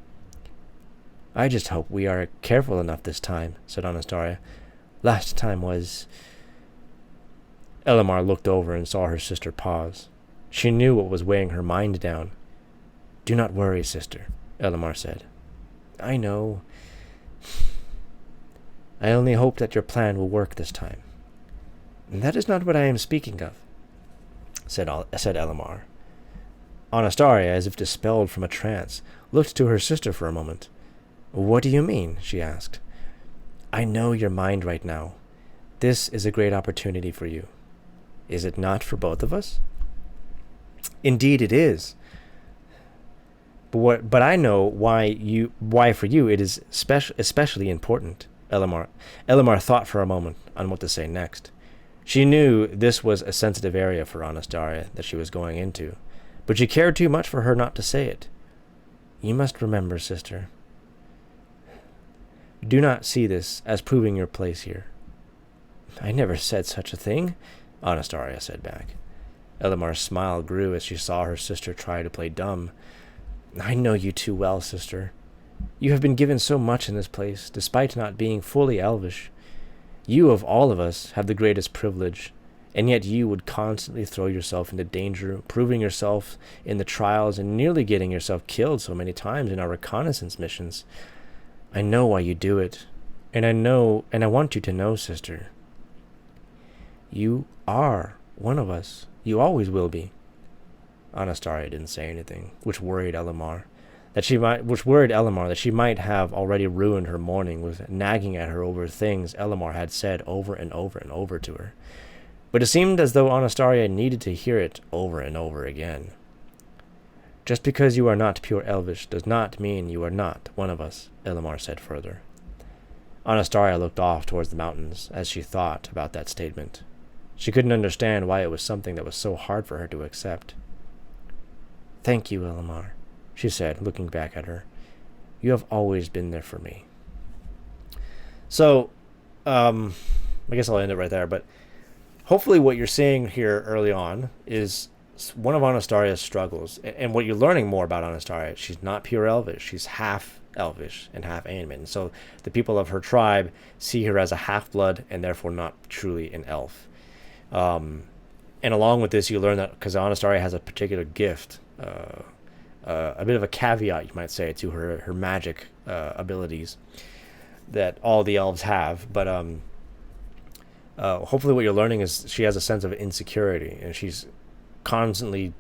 S1: "I just hope we are careful enough this time," said Anastasia. "Last time was—" Elamar looked over and saw her sister pause. She knew what was weighing her mind down. "Do not worry, sister," Elamar said. "I know. I only hope that your plan will work this time." "That is not what I am speaking of," said Elamar. Anastasia, as if dispelled from a trance, looked to her sister for a moment. "What do you mean?" she asked. "I know your mind right now. This is a great opportunity for you. Is it not for both of us?" "Indeed it is. But I know why for you it is especially important." Elamar thought for a moment on what to say next. She knew this was a sensitive area for Anastasia that she was going into, but she cared too much for her not to say it. "You must remember, sister. Do not see this as proving your place here." "I never said such a thing," Anastasia said back. Elimar's smile grew as she saw her sister try to play dumb. I know you too well, sister. You have been given so much in this place, despite not being fully elvish. You, of all of us, have the greatest privilege, and yet you would constantly throw yourself into danger, proving yourself in the trials and nearly getting yourself killed so many times in our reconnaissance missions. I know why you do it, and I want you to know, sister. You are one of us. You always will be. Anastasia didn't say anything, which worried Elimar that she might have already ruined her morning with nagging at her over things Elimar had said over and over and over to her. But it seemed as though Anastasia needed to hear it over and over again. Just because you are not pure elvish does not mean you are not one of us, Elimar said further. Anastasia looked off towards the mountains as she thought about that statement. She couldn't understand why it was something that was so hard for her to accept. Thank you, Elimar, she said, looking back at her. You have always been there for me. So, I guess I'll end it right there, but hopefully what you're seeing here early on is one of Anastasia's struggles, and what you're learning more about Anastasia, she's not pure elvish, she's half elvish and half Ainman. So the people of her tribe see her as a half-blood and therefore not truly an elf. And along with this, you learn that because Anastasia has a particular gift, a bit of a caveat, you might say, to her magic abilities that all the elves have. But hopefully what you're learning is she has a sense of insecurity, and she's constantly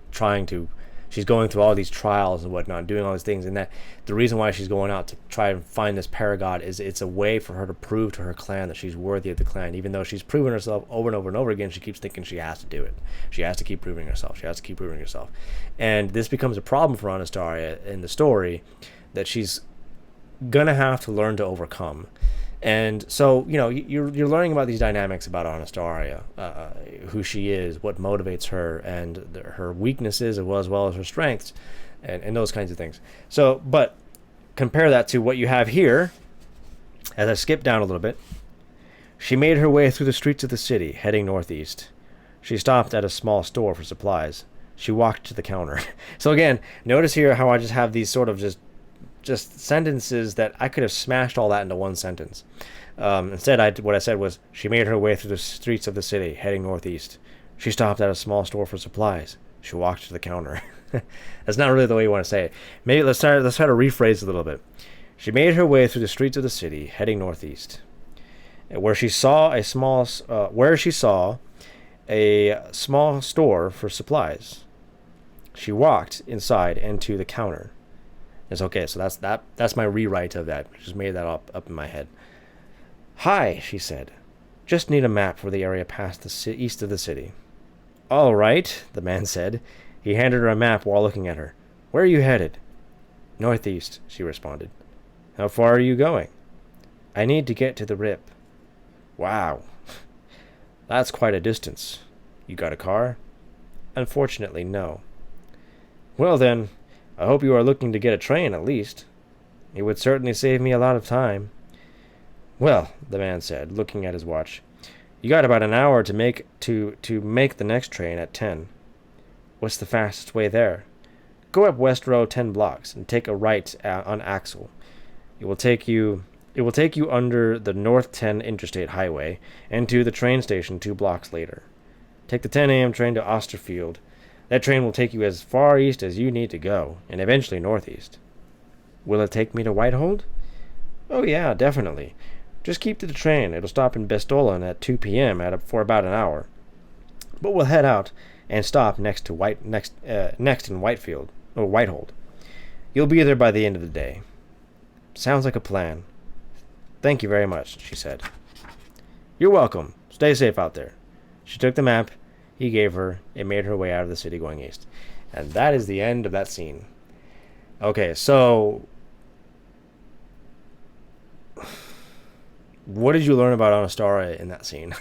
S1: she's going through all these trials and whatnot, doing all these things, and that the reason why she's going out to try and find this paragod is it's a way for her to prove to her clan that she's worthy of the clan. Even though she's proven herself over and over and over again, she keeps thinking she has to do it. She has to keep proving herself. She has to keep proving herself. And this becomes a problem for Anastasia in the story that she's gonna have to learn to overcome. And so, you're learning about these dynamics about Anastasia, who she is, what motivates her, and her weaknesses as well as her strengths, and those kinds of things. So, but compare that to what you have here. As I skip down a little bit, she made her way through the streets of the city, heading northeast. She stopped at a small store for supplies. She walked to the counter. So again, notice here how I just have these sort of just sentences that I could have smashed all that into one sentence. Instead, what I said was, she made her way through the streets of the city, heading northeast. She stopped at a small store for supplies. She walked to the counter. That's not really the way you want to say it. Maybe let's try to rephrase a little bit. She made her way through the streets of the city, heading northeast, where she saw a small store for supplies. She walked inside and to the counter. It's okay, so that's my rewrite of that. Just made that up in my head. Hi, she said. Just need a map for the area past the east of the city. All right, the man said. He handed her a map while looking at her. Where are you headed? Northeast, she responded. How far are you going? I need to get to the Rip. Wow. That's quite a distance. You got a car? Unfortunately, no. Well then, I hope you are looking to get a train at least. It would certainly save me a lot of time. Well, the man said, looking at his watch, you got about an hour to make the next train at 10. What's the fastest way there? Go up West Row 10 blocks and take a right on Axel. It will take you under the North 10 Interstate Highway and to the train station 2 blocks later. Take the 10 a.m. train to Osterfield. That train will take you as far east as you need to go, and eventually northeast. Will it take me to Whitehold? Oh yeah, definitely. Just keep to the train. It'll stop in Bestolen at 2 p.m. for about an hour. But we'll head out and stop next in Whitehold. You'll be there by the end of the day. Sounds like a plan. Thank you very much, she said. You're welcome. Stay safe out there. She took the map he gave her and made her way out of the city going east. And that is the end of that scene. Okay, so what did you learn about Anastasia in that scene?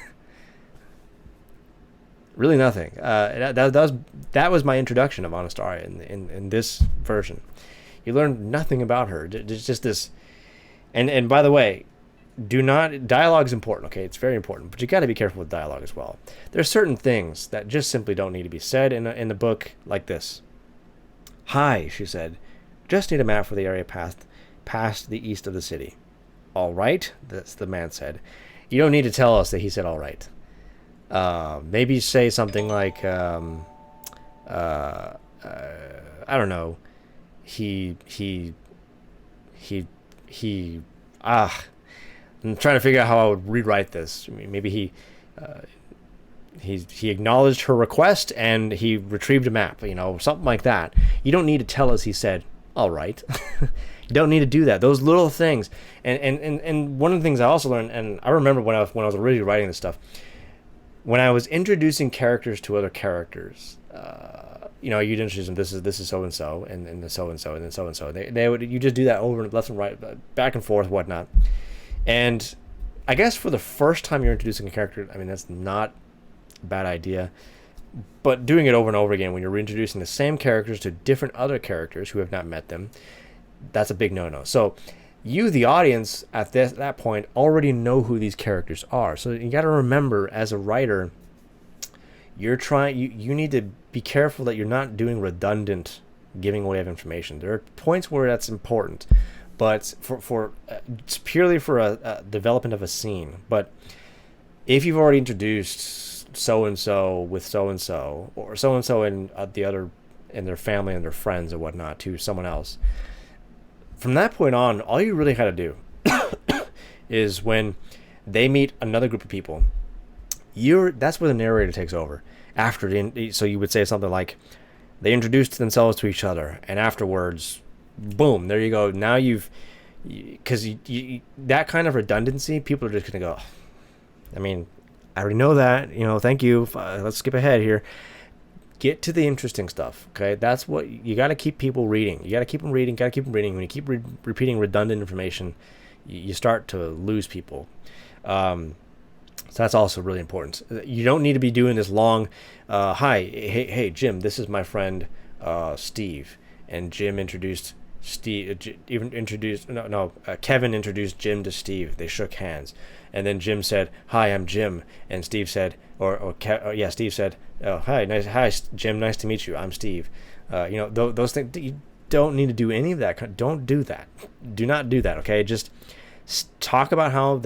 S1: Really nothing. That was my introduction of Anastasia in this version. You learned nothing about her. It's just this. And by the way, do not, dialogue is important, okay? It's very important, but you got to be careful with dialogue as well. There's certain things that just simply don't need to be said in a book like this. "Hi," she said. "Just need a map for the area past the east of the city." "All right," that's the man said. You don't need to tell us that he said all right. Maybe say something like, I don't know, he I'm trying to figure out how I would rewrite this. I mean, maybe he acknowledged her request and he retrieved a map, something like that. You don't need to tell us he said all right. You don't need to do that. Those little things. And one of the things I also learned, and I remember when I was originally writing this stuff, when I was introducing characters to other characters, you'd introduce them. This is so and so, and the so and so, and then so and so. They would, you just do that over and left and right, back and forth, whatnot. And I guess for the first time you're introducing a character, I mean, that's not a bad idea. But doing it over and over again when you're reintroducing the same characters to different other characters who have not met them, that's a big no-no. So you, the audience, at that point, already know who these characters are. So you got to remember, as a writer, you need to be careful that you're not doing redundant giving away of information. There are points where that's important, but it's purely for a development of a scene. But if you've already introduced so and so with so and so, or so and so and the other and their family and their friends and whatnot to someone else, from that point on, all you really got to do is when they meet another group of people, that's where the narrator takes over. So you would say something like, they introduced themselves to each other, and afterwards, boom, there you go. Now because that kind of redundancy, people are just going to go, I mean, I already know that, thank you. Let's skip ahead here. Get to the interesting stuff, okay? That's what you got to keep people reading. You got to keep them reading. When you keep repeating redundant information, you start to lose people. So that's also really important. You don't need to be doing this long. Hi, hey, Jim. This is my friend Steve, and Jim introduced Steve. Kevin introduced Jim to Steve. They shook hands, and then Jim said, "Hi, I'm Jim," and Steve said, Steve said, "Oh, hi, Jim, nice to meet you. I'm Steve." Those things. You don't need to do any of that. Don't do that. Do not do that. Okay, just talk about how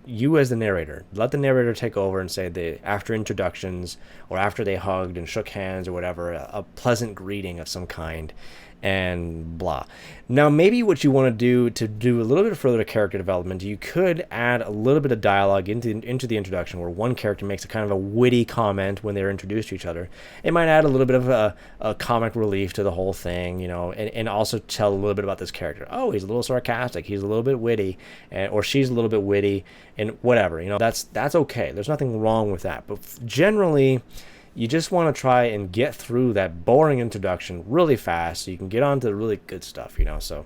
S1: you as the narrator, let the narrator take over and say after introductions or after they hugged and shook hands or whatever, a pleasant greeting of some kind, and blah. Now, maybe what you want to do a little bit further to character development, you could add a little bit of dialogue into the introduction where one character makes a kind of a witty comment when they're introduced to each other. It might add a little bit of a comic relief to the whole thing, and also tell a little bit about this character. Oh, he's a little sarcastic, he's a little bit witty, or she's a little bit witty, and whatever. That's okay. There's nothing wrong with that. But generally, you just want to try and get through that boring introduction really fast so you can get on to the really good stuff, So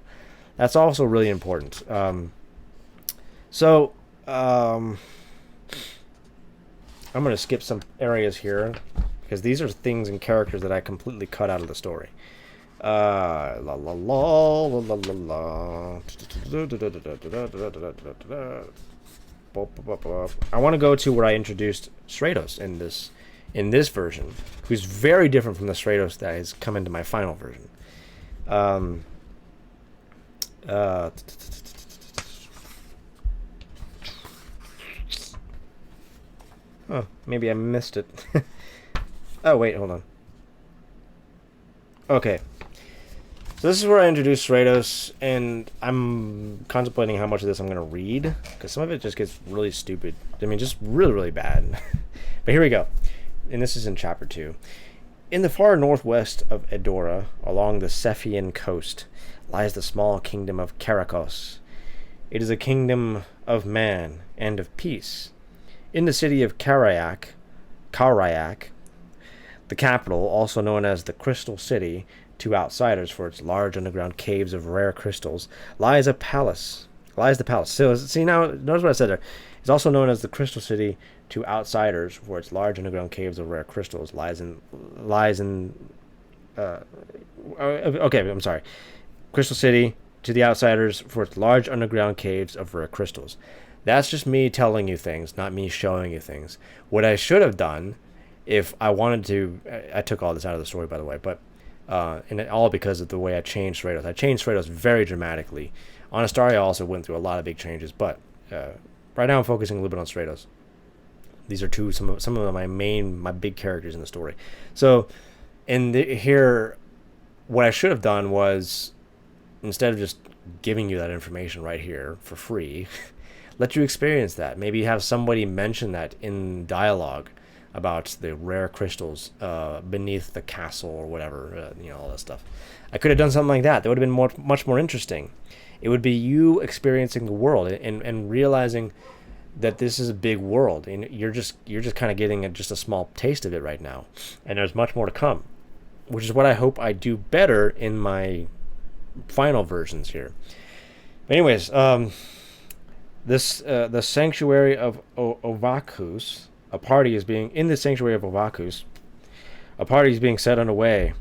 S1: that's also really important. I'm going to skip some areas here because these are things and characters that I completely cut out of the story. I want to go to where I introduced Stratos in this version, who's very different from the Stratos that has come into my final version. Maybe I missed it. Oh, wait, hold on. Okay. So this is where I introduced Stratos, and I'm contemplating how much of this I'm going to read, because some of it just gets really stupid. I mean, just really, really bad. But here we go. And this is in chapter 2. In the far northwest of Edora, along the Cephian coast, lies the small kingdom of Karakos. It is a kingdom of man and of peace. In the city of Karayak, the capital, also known as the Crystal City to outsiders for its large underground caves of rare crystals, lies the palace. So, see, now, notice what I said there. It's also known as the Crystal City to outsiders for its large underground caves of rare crystals. I'm sorry. Crystal City to the outsiders for its large underground caves of rare crystals. That's just me telling you things, not me showing you things. What I should have done, if I wanted to, I took all this out of the story, by the way, but and all because of the way I changed Stratos. I changed Stratos very dramatically. On Astaria, I also went through a lot of big changes, but right now I'm focusing a little bit on Stratos. These are some of my big characters in the story. So, here, what I should have done was, instead of just giving you that information right here for free, let you experience that. Maybe have somebody mention that in dialogue about the rare crystals beneath the castle or whatever, all that stuff. I could have done something like that. That would have been much more interesting. It would be you experiencing the world and realizing that this is a big world, and you're just kind of getting just a small taste of it right now, and there's much more to come, which is what I hope I do better in my final versions here. But anyways, the sanctuary of Ovakus, a party is being set underway.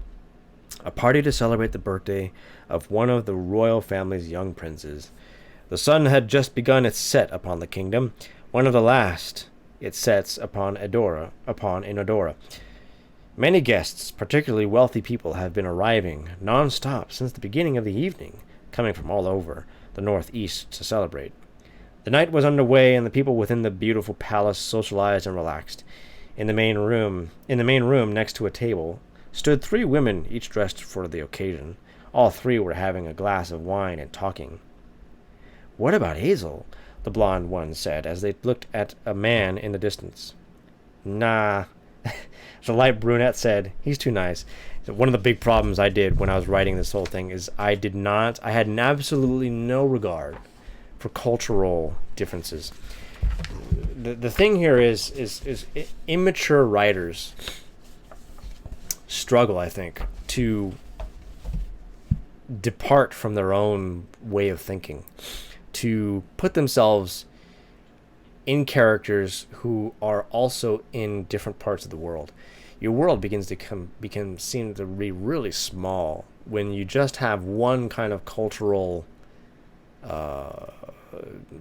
S1: A party to celebrate the birthday of one of the royal family's young princes. The sun had just begun its set upon the kingdom, one of the last it sets upon Enodora. Many guests, particularly wealthy people, have been arriving non-stop since the beginning of the evening, coming from all over the northeast to celebrate. The night was underway, and the people within the beautiful palace socialized and relaxed. In the main room, next to a table, stood 3 women, each dressed for the occasion. All 3 were having a glass of wine and talking. "What about Hazel?" the blonde one said as they looked at a man in the distance. "Nah," the light brunette said. "He's too nice." One of the big problems I did when I was writing this whole thing is I had absolutely no regard for cultural differences. The thing here is immature writers struggle, I think, to depart from their own way of thinking, to put themselves in characters who are also in different parts of the world. Your world begins to seem to be really small when you just have one kind of cultural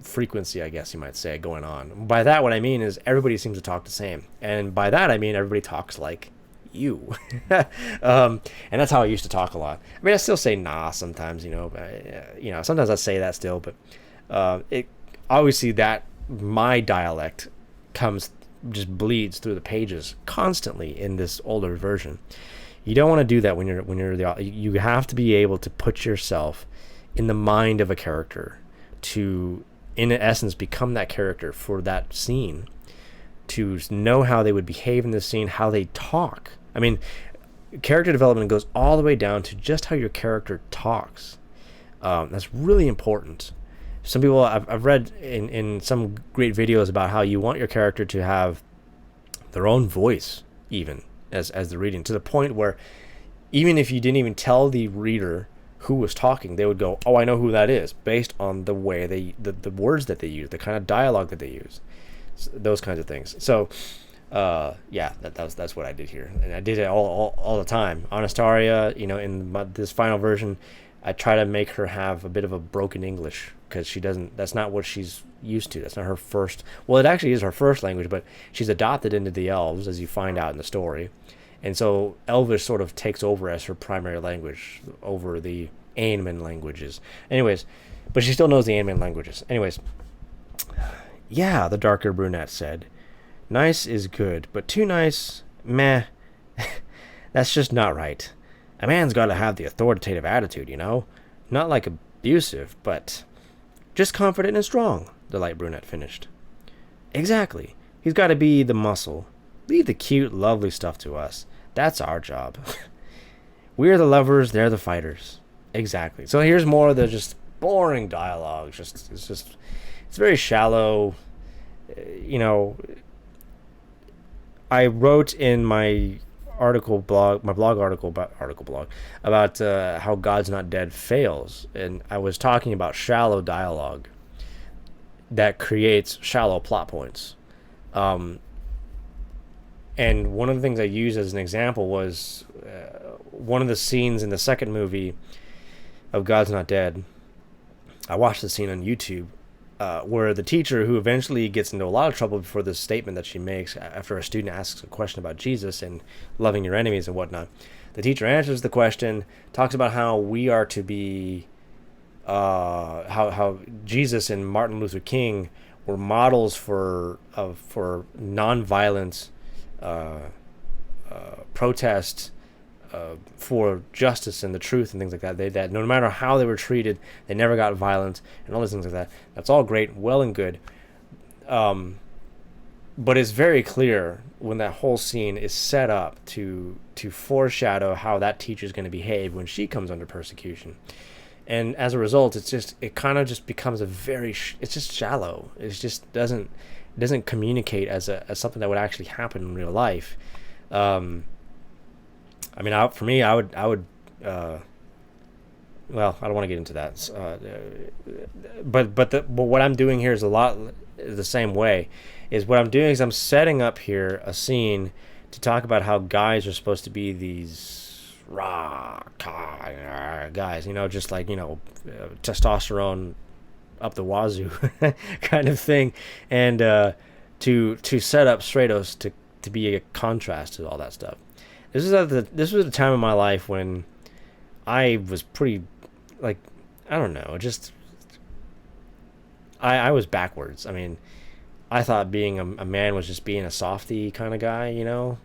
S1: frequency, I guess you might say, going on. By that, what I mean is everybody seems to talk the same, and by that I mean everybody talks like you. And that's how I used to talk a lot. I mean, I still say nah sometimes, sometimes I say that still, but it obviously that my dialect just bleeds through the pages constantly in this older version. You don't want to do that when you're you have to be able to put yourself in the mind of a character to, in essence, become that character for that scene, to know how they would behave in this scene, how they talk. I mean, character development goes all the way down to just how your character talks. That's really important. Some people, I've read in some great videos about how you want your character to have their own voice, even as they're reading, to the point where even if you didn't even tell the reader who was talking, they would go, "Oh, I know who that is," based on the way the words that they use, the kind of dialogue that they use, those kinds of things. So, that's what I did here, and I did it all the time. On Astaria, in this final version, I try to make her have a bit of a broken English, because that's not what she's used to. That's not her first. Well, it actually is her first language, but she's adopted into the elves, as you find out in the story. And so Elvish sort of takes over as her primary language over the Ainman languages. Anyways, but she still knows the Ainman languages. Anyways, yeah, the darker brunette said. "Nice is good, but too nice, meh. That's just not right. A man's got to have the authoritative attitude, Not like abusive, but just confident and strong," the light brunette finished. "Exactly. He's got to be the muscle. Leave the cute, lovely stuff to us. That's our job. We're the lovers, they're the fighters." Exactly. So here's more of the just boring dialogue. It's very shallow. I wrote in my blog article about how God's Not Dead fails, and I was talking about shallow dialogue that creates shallow plot points. And one of the things I used as an example was one of the scenes in the second movie of God's Not Dead. I watched the scene on YouTube, where the teacher, who eventually gets into a lot of trouble for this statement that she makes after a student asks a question about Jesus and loving your enemies and whatnot, the teacher answers the question, talks about how we are to be, how Jesus and Martin Luther King were models for nonviolence protest, for justice and the truth and things like that. That no matter how they were treated, they never got violent and all these things like that. That's all great, well and good. But it's very clear when that whole scene is set up to foreshadow how that teacher is going to behave when she comes under persecution. And as a result, it kind of just becomes it's just shallow. It just doesn't communicate as something that would actually happen in real life. I mean, for me, I would. Well, I don't want to get into that. But what I'm doing here is a lot the same way. Is what I'm doing is I'm setting up here a scene to talk about how guys are supposed to be these guys, just like testosterone up the wazoo kind of thing, and to set up Stratos to be a contrast to all that stuff. This was a time in my life when I was pretty, like, I don't know, just I was backwards. I mean, I thought being a man was just being a softy kind of guy, and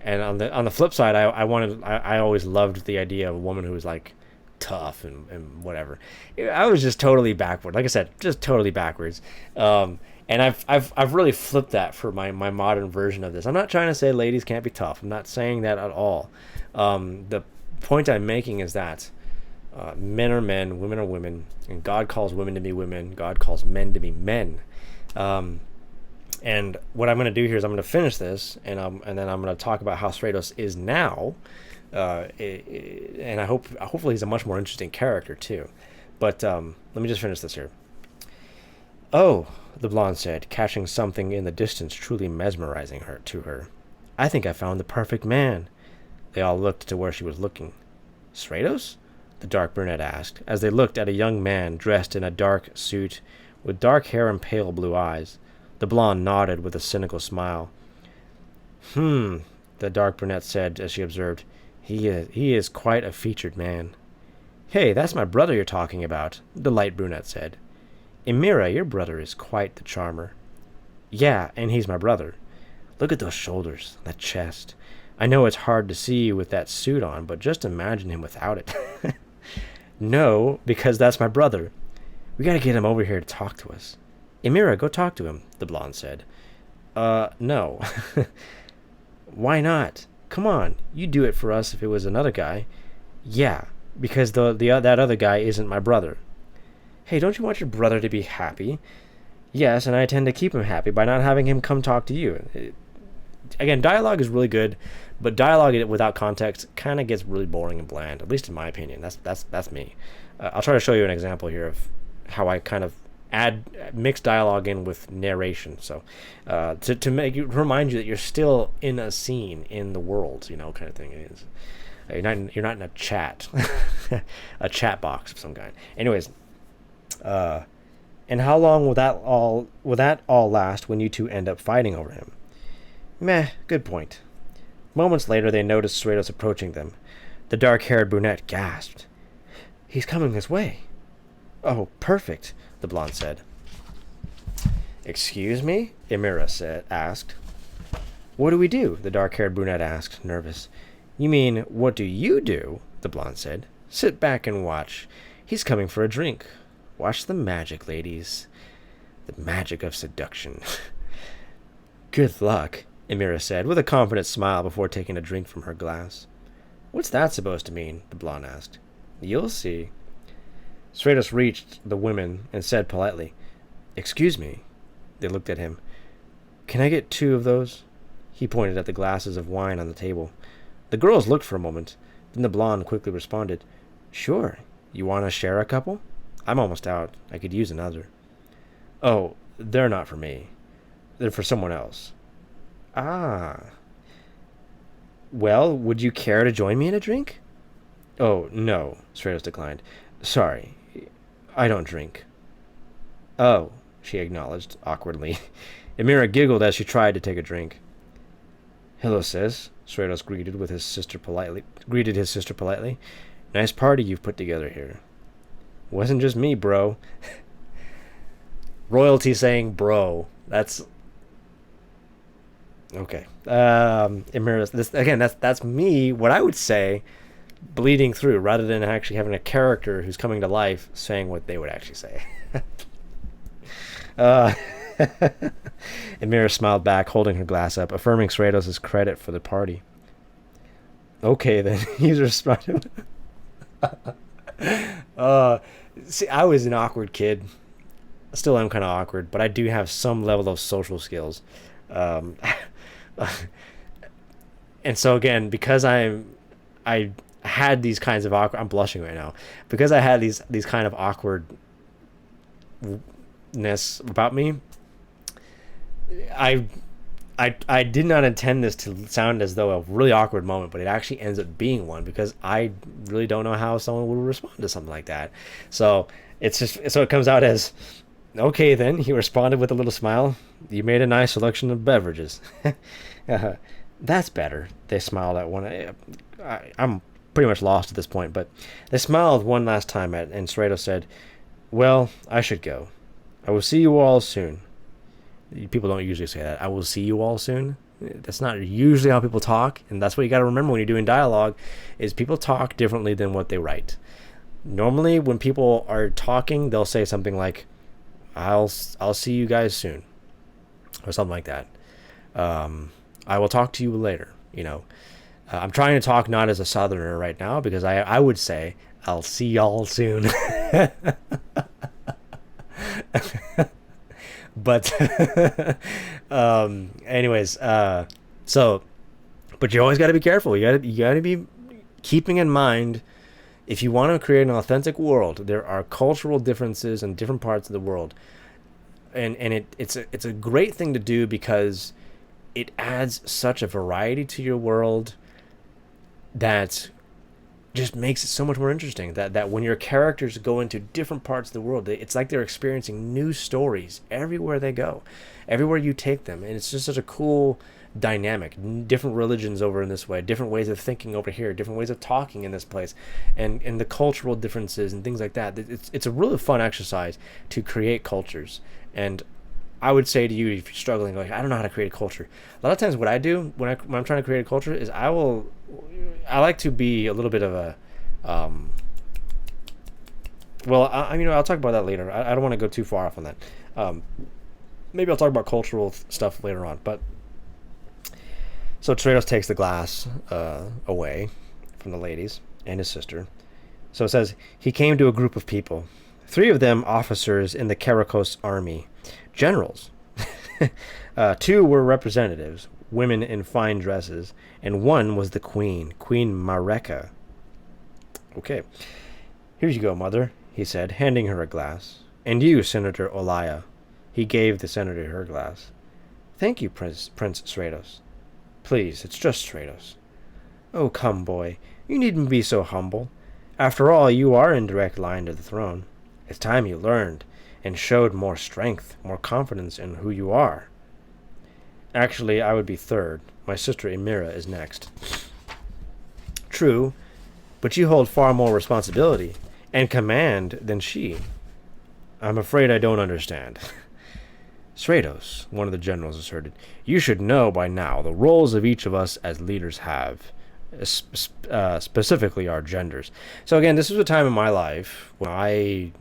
S1: on the flip side, I always loved the idea of a woman who was like tough and whatever. I was just totally backward. Like I said, just totally backwards. And I've really flipped that for my modern version of this. I'm not trying to say ladies can't be tough. I'm not saying that at all. The point I'm making is that men are men, women are women, and God calls women to be women. God calls men to be men. And what I'm going to do here is I'm going to finish this, and then I'm going to talk about how Stratos is now. And hopefully he's a much more interesting character too. But let me just finish this here. Oh, the blonde said, catching something in the distance truly mesmerizing her. I think I found the perfect man. They all looked to where she was looking. Stratos? The dark brunette asked, as they looked at a young man dressed in a dark suit with dark hair and pale blue eyes. The blonde nodded with a cynical smile. The dark brunette said as she observed. He is quite a featured man. Hey, that's my brother you're talking about, the light brunette said. Emira, your brother is quite the charmer. Yeah, and he's my brother. Look at those shoulders, that chest. I know it's hard to see with that suit on, but just imagine him without it. No, because that's my brother. We gotta get him over here to talk to us. Emira, go talk to him, the blonde said. No. Why not? Come on, you'd do it for us if it was another guy. Yeah, because that other guy isn't my brother. Hey, don't you want your brother to be happy? Yes, and I intend to keep him happy by not having him come talk to you. Again, dialogue is really good, but dialogue without context kind of gets really boring and bland, at least in my opinion. That's me. I'll try to show you an example here of how I kind of mix dialogue in with narration. So to remind you that you're still in a scene in the world, kind of thing. It is. You're not in a chat, a chat box of some kind. Anyways, and how long will that all last when you two end up fighting over him? Meh, good point. Moments later, they noticed Stratos approaching them. The dark-haired brunette gasped. He's coming this way. Oh, perfect, the blonde said. Excuse me? Emira asked. What do we do? The dark-haired brunette asked, nervous. You mean, what do you do? The blonde said. Sit back and watch. He's coming for a drink. Watch the magic, ladies. The magic of seduction. Good luck, Emira said, with a confident smile before taking a drink from her glass. What's that supposed to mean? The blonde asked. You'll see. Stratos reached the women and said politely, Excuse me. They looked at him. Can I get 2 of those? He pointed at the glasses of wine on the table. The girls looked for a moment. Then the blonde quickly responded, Sure. You want to share a couple? I'm almost out. I could use another. Oh, they're not for me. They're for someone else. Ah. Well, would you care to join me in a drink? Oh, no, Stratos declined. Sorry. I don't drink. Oh, she acknowledged awkwardly. Amira giggled as she tried to take a drink. Hello, sis, Stratos greeted his sister politely. Nice party you've put together here. Wasn't just me, bro. Royalty saying bro. That's okay. Amira, this again, that's me, what I would say, bleeding through, rather than actually having a character who's coming to life saying what they would actually say. uh Amira smiled back, holding her glass up, affirming Stratos' credit for the party. Okay, then. He's responded. See, I was an awkward kid. Still am kind of awkward, but I do have some level of social skills. Um, and so again, because I had these kinds of awkward. I'm blushing right now because I had these kind of awkwardness about me. I did not intend this to sound as though a really awkward moment, but it actually ends up being one because I really don't know how someone would respond to something like that. So it comes out as, okay then, he responded with a little smile. You made a nice selection of beverages. That's better. They smiled at one. I'm pretty much lost at this point, but they smiled one last time and Stratos said, well, I should go. I will see you all soon. People don't usually say that. I will see you all soon. That's not usually how people talk, and that's what you got to remember when you're doing dialogue, is people talk differently than what they write. Normally, when people are talking, they'll say something like, I'll see you guys soon, or something like that. I will talk to you later. I'm trying to talk not as a southerner right now, because I would say, I'll see y'all soon. But anyways, but you always got to be careful. You got to be keeping in mind, if you want to create an authentic world, there are cultural differences in different parts of the world, and it's a great thing to do because it adds such a variety to your world that just makes it so much more interesting. That when your characters go into different parts of the world, it's like they're experiencing new stories everywhere they go, everywhere you take them, and it's just such a cool dynamic. Different religions over in this way, different ways of thinking over here, different ways of talking in this place, and the cultural differences and things like that. It's a really fun exercise to create cultures. And I would say to you, if you're struggling, like, I don't know how to create a culture, a lot of times what I do when I'm trying to create a culture is I like to be a little bit of a I'll talk about that later. I don't want to go too far off on that. Maybe I'll talk about cultural stuff later on. But so Stratos takes the glass away from the ladies and his sister. So it says, he came to a group of people, 3 of them officers in the Karakos army, generals. 2 were representatives, women in fine dresses, and 1 was the Queen Mareka. Okay, here you go, mother, he said, handing her a glass. And you, Senator Olaya. He gave the senator her glass. Thank you, Prince Stratos. Please, it's just Stratos. Oh, come, boy, you needn't be so humble. After all, you are in direct line to the throne. It's time you learned and showed more strength, more confidence in who you are. Actually, I would be third. My sister Amira is next. True, but you hold far more responsibility and command than she. I'm afraid I don't understand. Stratos, one of the generals asserted, you should know by now the roles of each of us as leaders have, specifically our genders. So again, this was a time in my life when I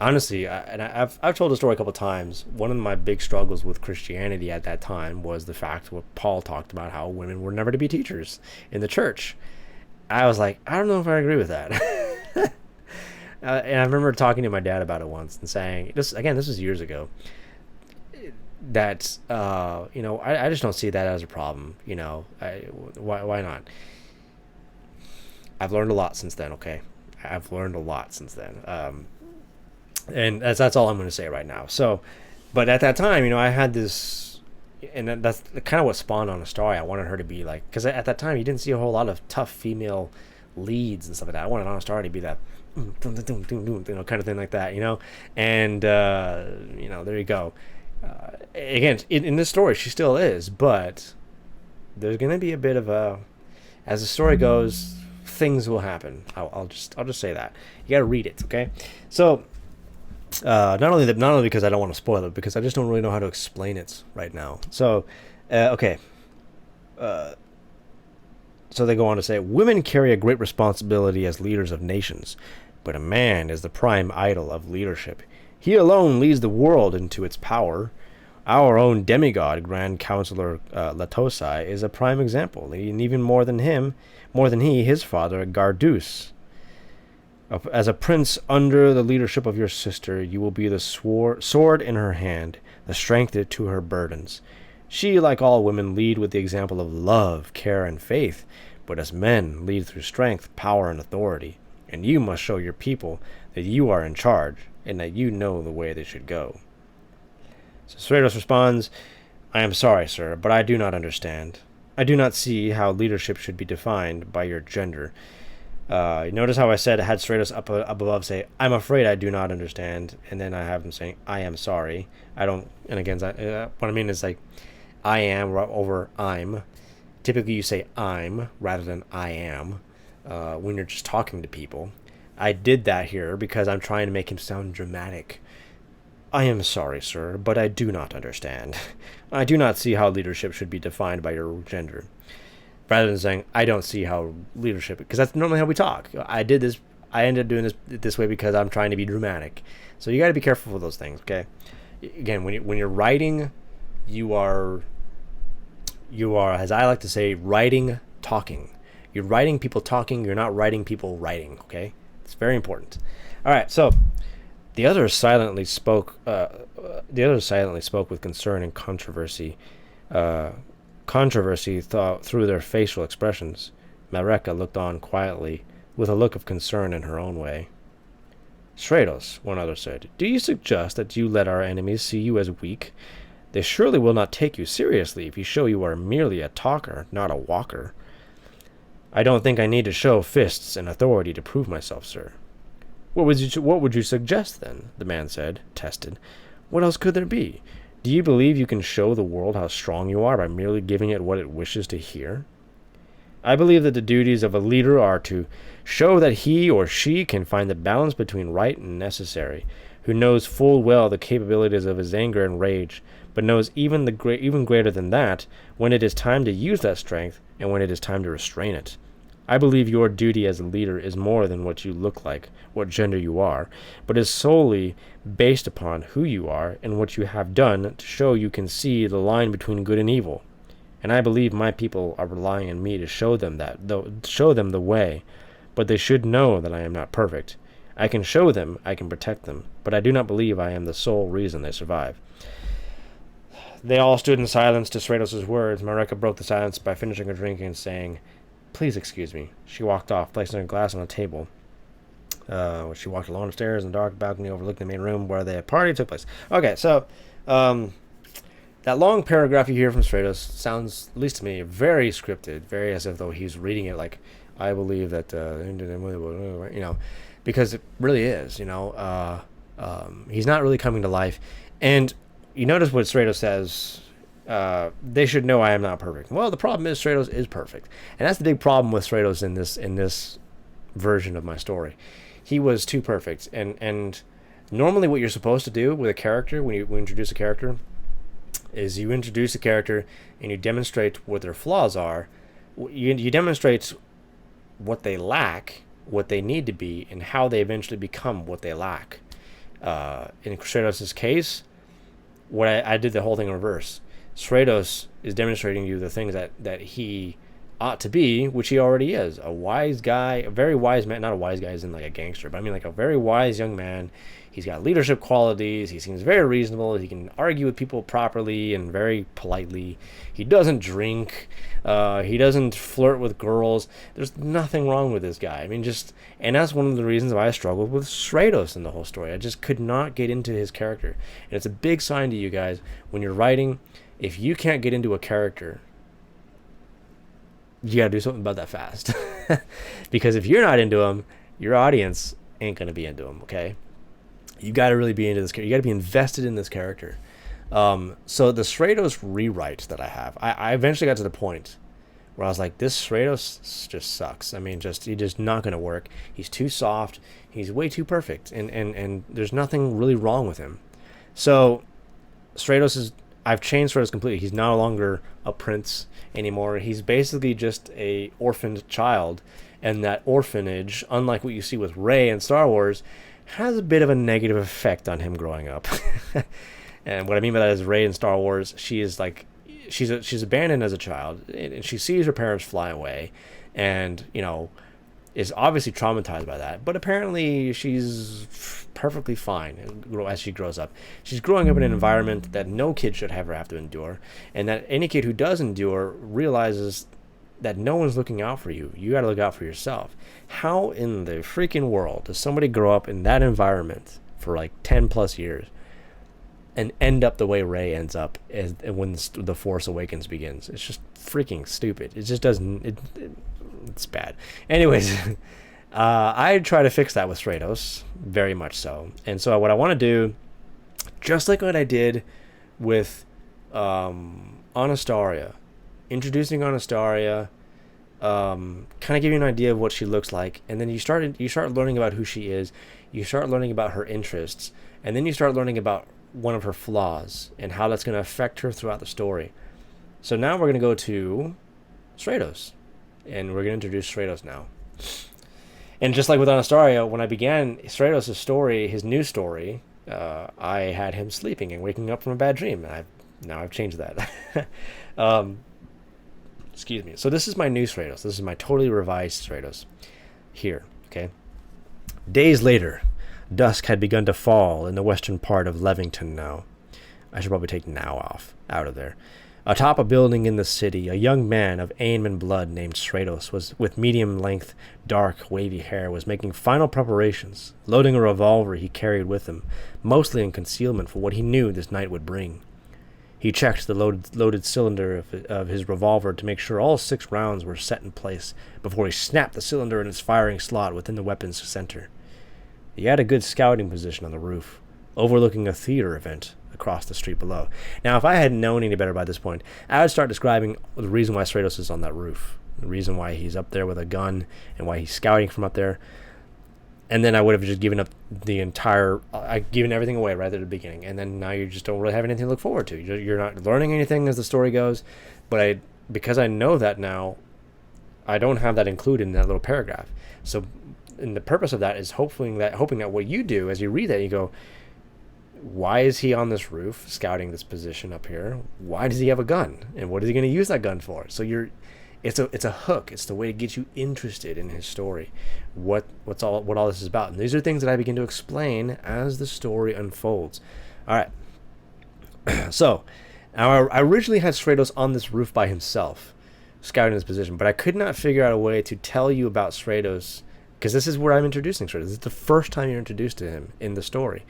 S1: honestly, I've told the story a couple of times. One of my big struggles with Christianity at that time was the fact what Paul talked about, how women were never to be teachers in the church. I was like, I don't know if I agree with that. And I remember talking to my dad about it once and saying, this was years ago, that I just don't see that as a problem. Why not? I've learned a lot since then. Okay, I've learned a lot since then. And that's all I'm going to say right now. So, but at that time, I had this, and that's kind of what spawned on a story. I wanted her to be like, because at that time you didn't see a whole lot of tough female leads and stuff like that. I wanted on a story to be that kind of thing like that, and there you go. Again, in this story, she still is, but there's gonna be a bit of a, as the story goes, things will happen. I'll just say that you gotta read it, okay? So not only because I don't want to spoil it, because I just don't really know how to explain it right now. So okay. So they go on to say, women carry a great responsibility as leaders of nations, but a man is the prime idol of leadership. He alone leads the world into its power. Our own demigod, Grand Counselor Latosai, is a prime example, and even more than he, his father, Gardus. As a prince under the leadership of your sister, you will be the sword in her hand, the strength to her burdens. She, like all women, lead with the example of love, care, and faith, but as men, lead through strength, power, and authority. And you must show your people that you are in charge, and that you know the way they should go. So Stratos responds, I am sorry, sir, but I do not understand. I do not see how leadership should be defined by your gender. Notice how I said I had Stratos up above say, I'm afraid I do not understand, and then I have him saying, I am sorry. I don't, and again, what I mean is like, I am over I'm. Typically you say I'm rather than I am when you're just talking to people. I did that here because I'm trying to make him sound dramatic. I am sorry, sir, but I do not understand. I do not see how leadership should be defined by your gender. Rather than saying, I don't see how leadership, because that's normally how we talk. I ended up doing this way because I'm trying to be dramatic. So you got to be careful with those things, okay? Again, when you're writing, you are, as I like to say, writing, talking. You're writing people talking. You're not writing people writing, okay? It's very important. All right, so the others silently spoke with concern and controversy. Controversy through their facial expressions. Mareka looked on quietly, with a look of concern in her own way. Stratos, one other said, do you suggest that you let our enemies see you as weak? They surely will not take you seriously if you show you are merely a talker, not a walker. I don't think I need to show fists and authority to prove myself, sir. What would you suggest, then? The man said, tested. What else could there be? Do you believe you can show the world how strong you are by merely giving it what it wishes to hear? I believe that the duties of a leader are to show that he or she can find the balance between right and necessary, who knows full well the capabilities of his anger and rage, but knows even greater than that when it is time to use that strength and when it is time to restrain it. I believe your duty as a leader is more than what you look like, what gender you are, but is solely based upon who you are and what you have done to show you can see the line between good and evil. And I believe my people are relying on me to show them the way, but they should know that I am not perfect. I can show them, I can protect them, but I do not believe I am the sole reason they survive. They all stood in silence to Stratos' words. Mareka broke the silence by finishing her drink and saying, Please excuse me. She walked off, placing her glass on a table. She walked along the stairs in the dark balcony overlooking the main room where the party took place. Okay, so that long paragraph you hear from Stratos sounds, at least to me, very scripted, very as if though he's reading it like, I believe that, because it really is, he's not really coming to life. And you notice what Stratos says, they should know I am not perfect. Well, the problem is Stratos is perfect. And that's the big problem with Stratos in this version of my story. He was too perfect. And normally what you're supposed to do with a character, when you introduce a character, is you introduce a character and you demonstrate what their flaws are. You demonstrate what they lack, what they need to be, and how they eventually become what they lack. In Stratos' case, I did the whole thing in reverse. Stratos is demonstrating you the things that he ought to be, which he already is. A wise guy, a very wise man, not a wise guy as in like a gangster, but I mean like a very wise young man. He's got leadership qualities. He seems very reasonable. He can argue with people properly and very politely. He doesn't drink. He doesn't flirt with girls. There's nothing wrong with this guy. I mean, and that's one of the reasons why I struggled with Stratos in the whole story. I just could not get into his character. And it's a big sign to you guys when you're writing. If you can't get into a character, you got to do something about that fast. Because if you're not into him, your audience ain't gonna be into him. Okay, you got to really be into this character. You got to be invested in this character. So the Stratos rewrite that I have, I eventually got to the point where I was like, this Stratos just sucks. I mean, he's just not going to work. He's too soft. He's way too perfect, and there's nothing really wrong with him. So I've changed Stratos completely. He's no longer a prince anymore. He's basically just a orphaned child, and that orphanage, unlike what you see with Rey in Star Wars, has a bit of a negative effect on him growing up. And what I mean by that is Rey in Star Wars, she's abandoned as a child, and she sees her parents fly away, and is obviously traumatized by that. But apparently she's perfectly fine as she grows up. She's growing up in an environment that no kid should ever have to endure, and that any kid who does endure realizes that no one's looking out for you. You got to look out for yourself. How in the freaking world does somebody grow up in that environment for like 10 plus years and end up the way Rey ends up when the Force Awakens begins? It's just freaking stupid. It just doesn't. It's bad. Anyways, I try to fix that with Stratos, very much so. And so what I want to do, just like what I did with Anastaria, introducing Anastaria, kind of give you an idea of what she looks like, and then you start learning about who she is. You start learning about her interests, and then you start learning about one of her flaws and how that's going to affect her throughout the story. So now we're going to go to Stratos, and we're going to introduce Stratos now. And just like with Anastaria, when I began Stratos' story, his new story, I had him sleeping and waking up from a bad dream, and I've changed that. Excuse me. So this is my new Stratos. This is my totally revised Stratos here. Okay. Days later, dusk had begun to fall in the western part of Levington now. I should probably take now out of there. Atop a building in the city, a young man of Aemon blood named Stratos with medium-length, dark, wavy hair was making final preparations, loading a revolver he carried with him, mostly in concealment for what he knew this night would bring. He checked the loaded cylinder of his revolver to make sure all 6 rounds were set in place before he snapped the cylinder in its firing slot within the weapon's center. He had a good scouting position on the roof, overlooking a theater event across the street below. Now, if I hadn't known any better by this point, I would start describing the reason why Stratos is on that roof, the reason why he's up there with a gun, and why he's scouting from up there. And then I would have just given up given everything away right at the beginning. And then now you just don't really have anything to look forward to. You're not learning anything as the story goes. But because I know that now, I don't have that included in that little paragraph. So, and the purpose of that is hoping that what you do as you read that, you go, why is he on this roof scouting this position up here? Why does he have a gun? And what is he going to use that gun for? So it's a hook. It's the way to get you interested in his story, what all this is about. And these are things that I begin to explain as the story unfolds. All right. So I originally had Stratos on this roof by himself, scouting his position, but I could not figure out a way to tell you about Stratos, because this is where I'm introducing Stratos. This is the first time you're introduced to him in the story,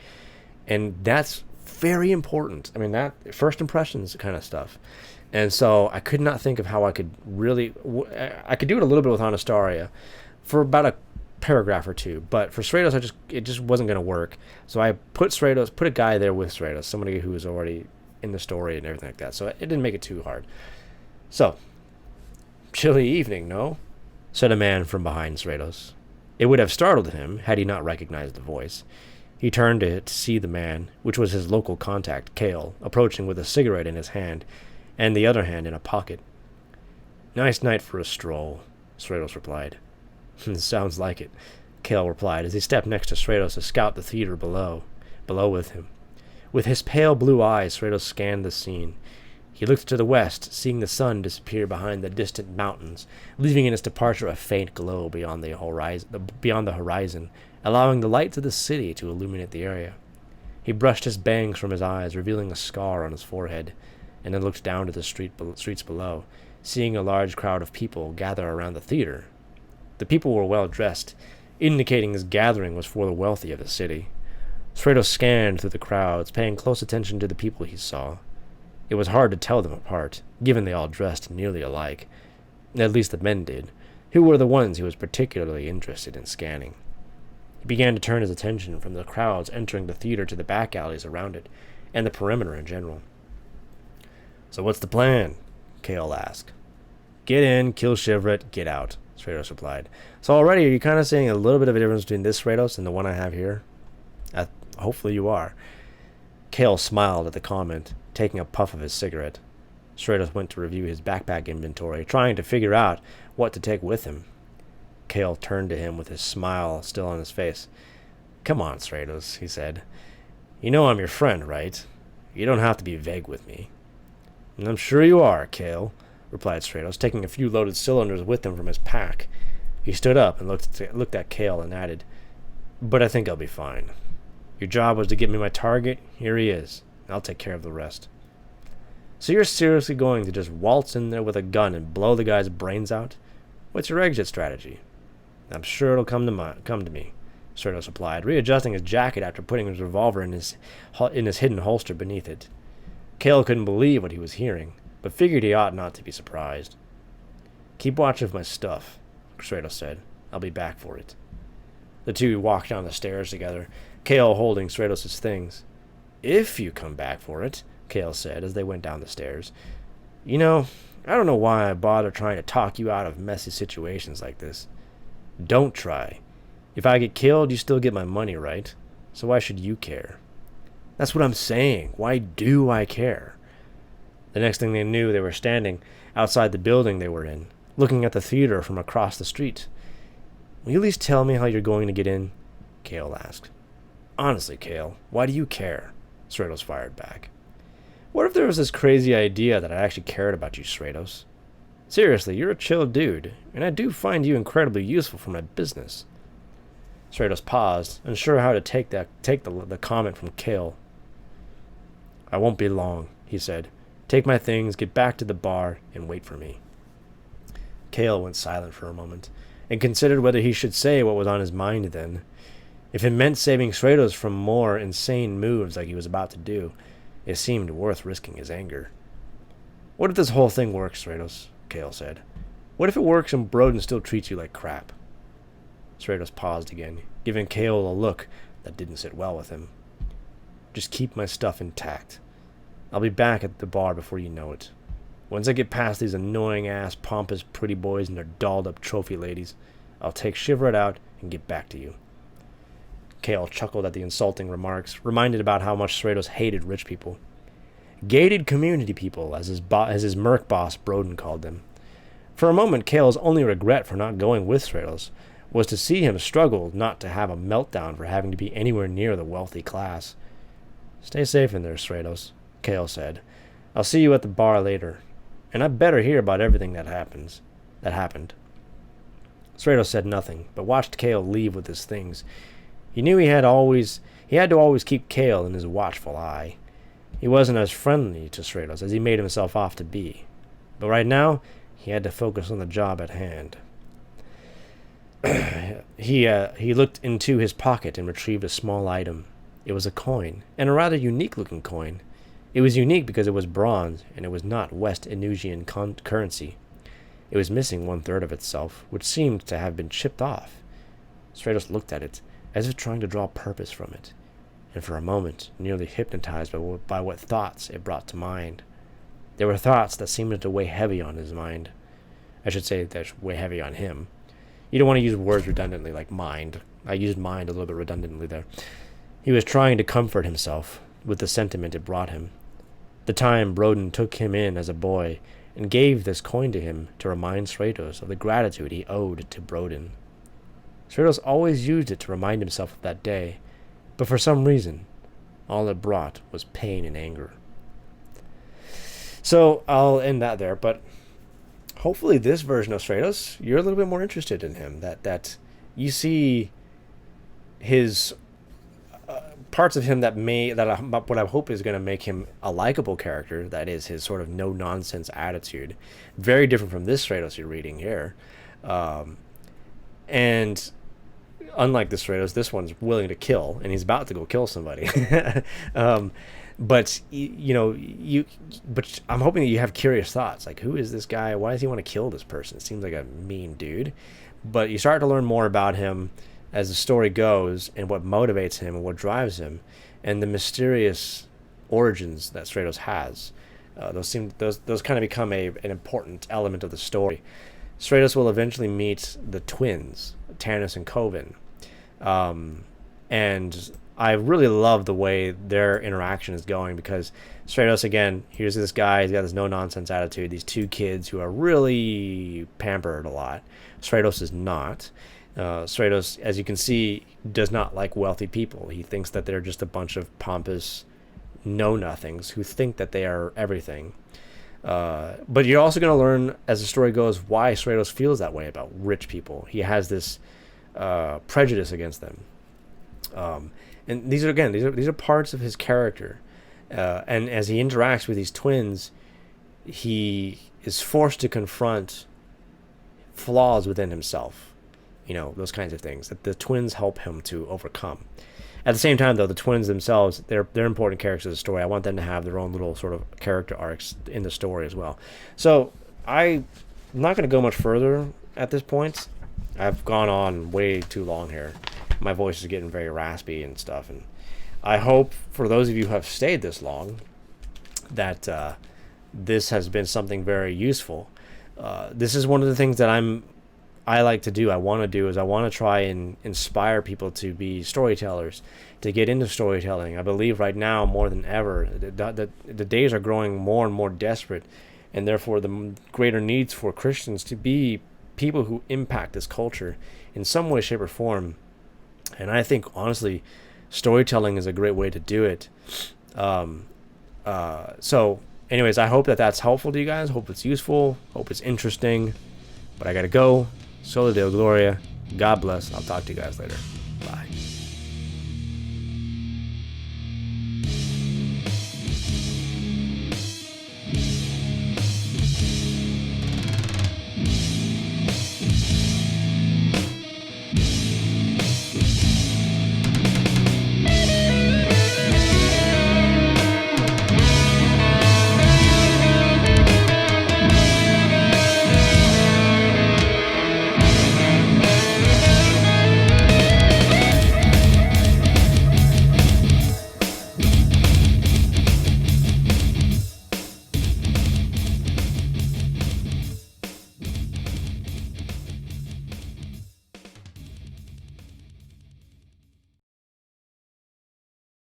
S1: and that's very important. I mean, that first impressions kind of stuff. And so I could not think of how I could really... I could do it a little bit with Anastaria for about a paragraph or two, but for Stratos, it just wasn't going to work. So I put a guy there with Stratos, somebody who was already in the story and everything like that. So it didn't make it too hard. So, chilly evening, no? Said a man from behind Stratos. It would have startled him had he not recognized the voice. He turned to see the man, which was his local contact, Kale, approaching with a cigarette in his hand, and the other hand in a pocket. Nice night for a stroll, Stratos replied. Sounds like it, Kale replied as he stepped next to Stratos to scout the theater below with him. With his pale blue eyes, Stratos scanned the scene. He looked to the west, seeing the sun disappear behind the distant mountains, leaving in its departure a faint glow beyond the horizon, allowing the lights of the city to illuminate the area. He brushed his bangs from his eyes, revealing a scar on his forehead, and then looked down to the streets below, seeing a large crowd of people gather around the theater. The people were well dressed, indicating this gathering was for the wealthy of the city. Stratos scanned through the crowds, paying close attention to the people he saw. It was hard to tell them apart, given they all dressed nearly alike. At least the men did, who were the ones he was particularly interested in scanning. He began to turn his attention from the crowds entering the theater to the back alleys around it, and the perimeter in general. "So what's the plan?" Kale asked. "Get in, kill Shivret, get out," Stratos replied. "So already, are you kind of seeing a little bit of a difference between this Stratos and the one I have here?" Hopefully you are. Kale smiled at the comment, taking a puff of his cigarette. Stratos went to review his backpack inventory, trying to figure out what to take with him. Kale turned to him with his smile still on his face. "Come on, Stratos," he said. "You know I'm your friend, right? You don't have to be vague with me." "I'm sure you are, Kale," replied Stratos, taking a few loaded cylinders with him from his pack. He stood up and looked at Kale and added, "But I think I'll be fine. Your job was to get me my target. Here he is. I'll take care of the rest." "So you're seriously going to just waltz in there with a gun and blow the guy's brains out? What's your exit strategy?" "I'm sure it'll come to me," Stratos replied, readjusting his jacket after putting his revolver in his hidden holster beneath it. Kale couldn't believe what he was hearing, but figured he ought not to be surprised. "Keep watch of my stuff," Stratos said. "I'll be back for it." The two walked down the stairs together, Kale holding Stratos' things. "If you come back for it," Kale said as they went down the stairs. "You know, I don't know why I bother trying to talk you out of messy situations like this." "Don't try. If I get killed, you still get my money, right? So why should you care?" "That's what I'm saying. Why do I care?" The next thing they knew, they were standing outside the building they were in, looking at the theater from across the street. "Will you at least tell me how you're going to get in?" Kale asked. "Honestly, Kale, why do you care?" Stratos fired back. "What if there was this crazy idea that I actually cared about you, Stratos? Seriously, you're a chill dude, and I do find you incredibly useful for my business." Stratos paused, unsure how to take the comment from Kale. "I won't be long," he said. "Take my things, get back to the bar, and wait for me." Kale went silent for a moment, and considered whether he should say what was on his mind then. If it meant saving Stratos from more insane moves like he was about to do, it seemed worth risking his anger. "What if this whole thing works, Stratos?" Kale said. "What if it works and Broden still treats you like crap?" Stratos paused again, giving Kale a look that didn't sit well with him. "Just keep my stuff intact. I'll be back at the bar before you know it. Once I get past these annoying-ass, pompous, pretty boys and their dolled-up trophy ladies, I'll take Shivret out and get back to you." Kale chuckled at the insulting remarks, reminded about how much Stratos hated rich people. "Gated community people," as his merc boss Broden called them. For a moment, Kale's only regret for not going with Stratos was to see him struggle not to have a meltdown for having to be anywhere near the wealthy class. "Stay safe in there, Stratos," Kale said. "I'll see you at the bar later, and I better hear about everything that happened." Stratos said nothing, but watched Kale leave with his things. He knew he had to always keep Kale in his watchful eye. He wasn't as friendly to Stratos as he made himself off to be, but right now he had to focus on the job at hand. He looked into his pocket and retrieved a small item. It was a coin, and a rather unique-looking coin. It was unique because it was bronze, and it was not West Inusian currency. It was missing 1/3 of itself, which seemed to have been chipped off. Stratos looked at it, as if trying to draw purpose from it, and for a moment nearly hypnotized by what thoughts it brought to mind. There were thoughts that seemed to weigh heavy on his mind. I should say that weigh heavy on him. You don't want to use words redundantly like mind. I used mind a little bit redundantly there. He was trying to comfort himself with the sentiment it brought him. The time Broden took him in as a boy and gave this coin to him to remind Stratos of the gratitude he owed to Broden. Stratos always used it to remind himself of that day, but for some reason, all it brought was pain and anger. So I'll end that there, but hopefully this version of Stratos, you're a little bit more interested in him, that you see his parts of him what I hope is going to make him a likable character, that is his sort of no-nonsense attitude. Very different from this Stratos you're reading here. And unlike this Stratos, this one's willing to kill, and he's about to go kill somebody. But but I'm hoping that you have curious thoughts, like, who is this guy? Why does he want to kill this person? It seems like a mean dude. But you start to learn more about him. as the story goes, and what motivates him and what drives him, and the mysterious origins that Stratos has. Those kind of become an important element of the story. Stratos will eventually meet the twins, Tannus and Coven, and I really love the way their interaction is going, because Stratos, again, here's this guy, he's got this no-nonsense attitude, these two kids who are really pampered a lot. Stratos is not. Stratos, as you can see, does not like wealthy people. He thinks that they're just a bunch of pompous know-nothings who think that they are everything. But you're also going to learn as the story goes why Stratos feels that way about rich people. He has this prejudice against them. And these are parts of his character. And as he interacts with these twins, he is forced to confront flaws within himself. Those kinds of things that the twins help him to overcome. At the same time, though, the twins themselves, they're important characters of the story. I want them to have their own little sort of character arcs in the story as well. So I'm not going to go much further at this point. I've gone on way too long here. My voice is getting very raspy and stuff. And I hope for those of you who have stayed this long that this has been something very useful. This is one of the things that I like to do. I want to try and inspire people to be storytellers, to get into storytelling. I believe right now more than ever that the days are growing more and more desperate, and therefore the greater needs for Christians to be people who impact this culture in some way, shape, or form. And I think, honestly, storytelling is a great way to do it. So anyways, I hope that that's helpful to you guys. Hope it's useful. Hope it's interesting. But I got to go. Soli Deo Gloria. God bless. I'll talk to you guys later.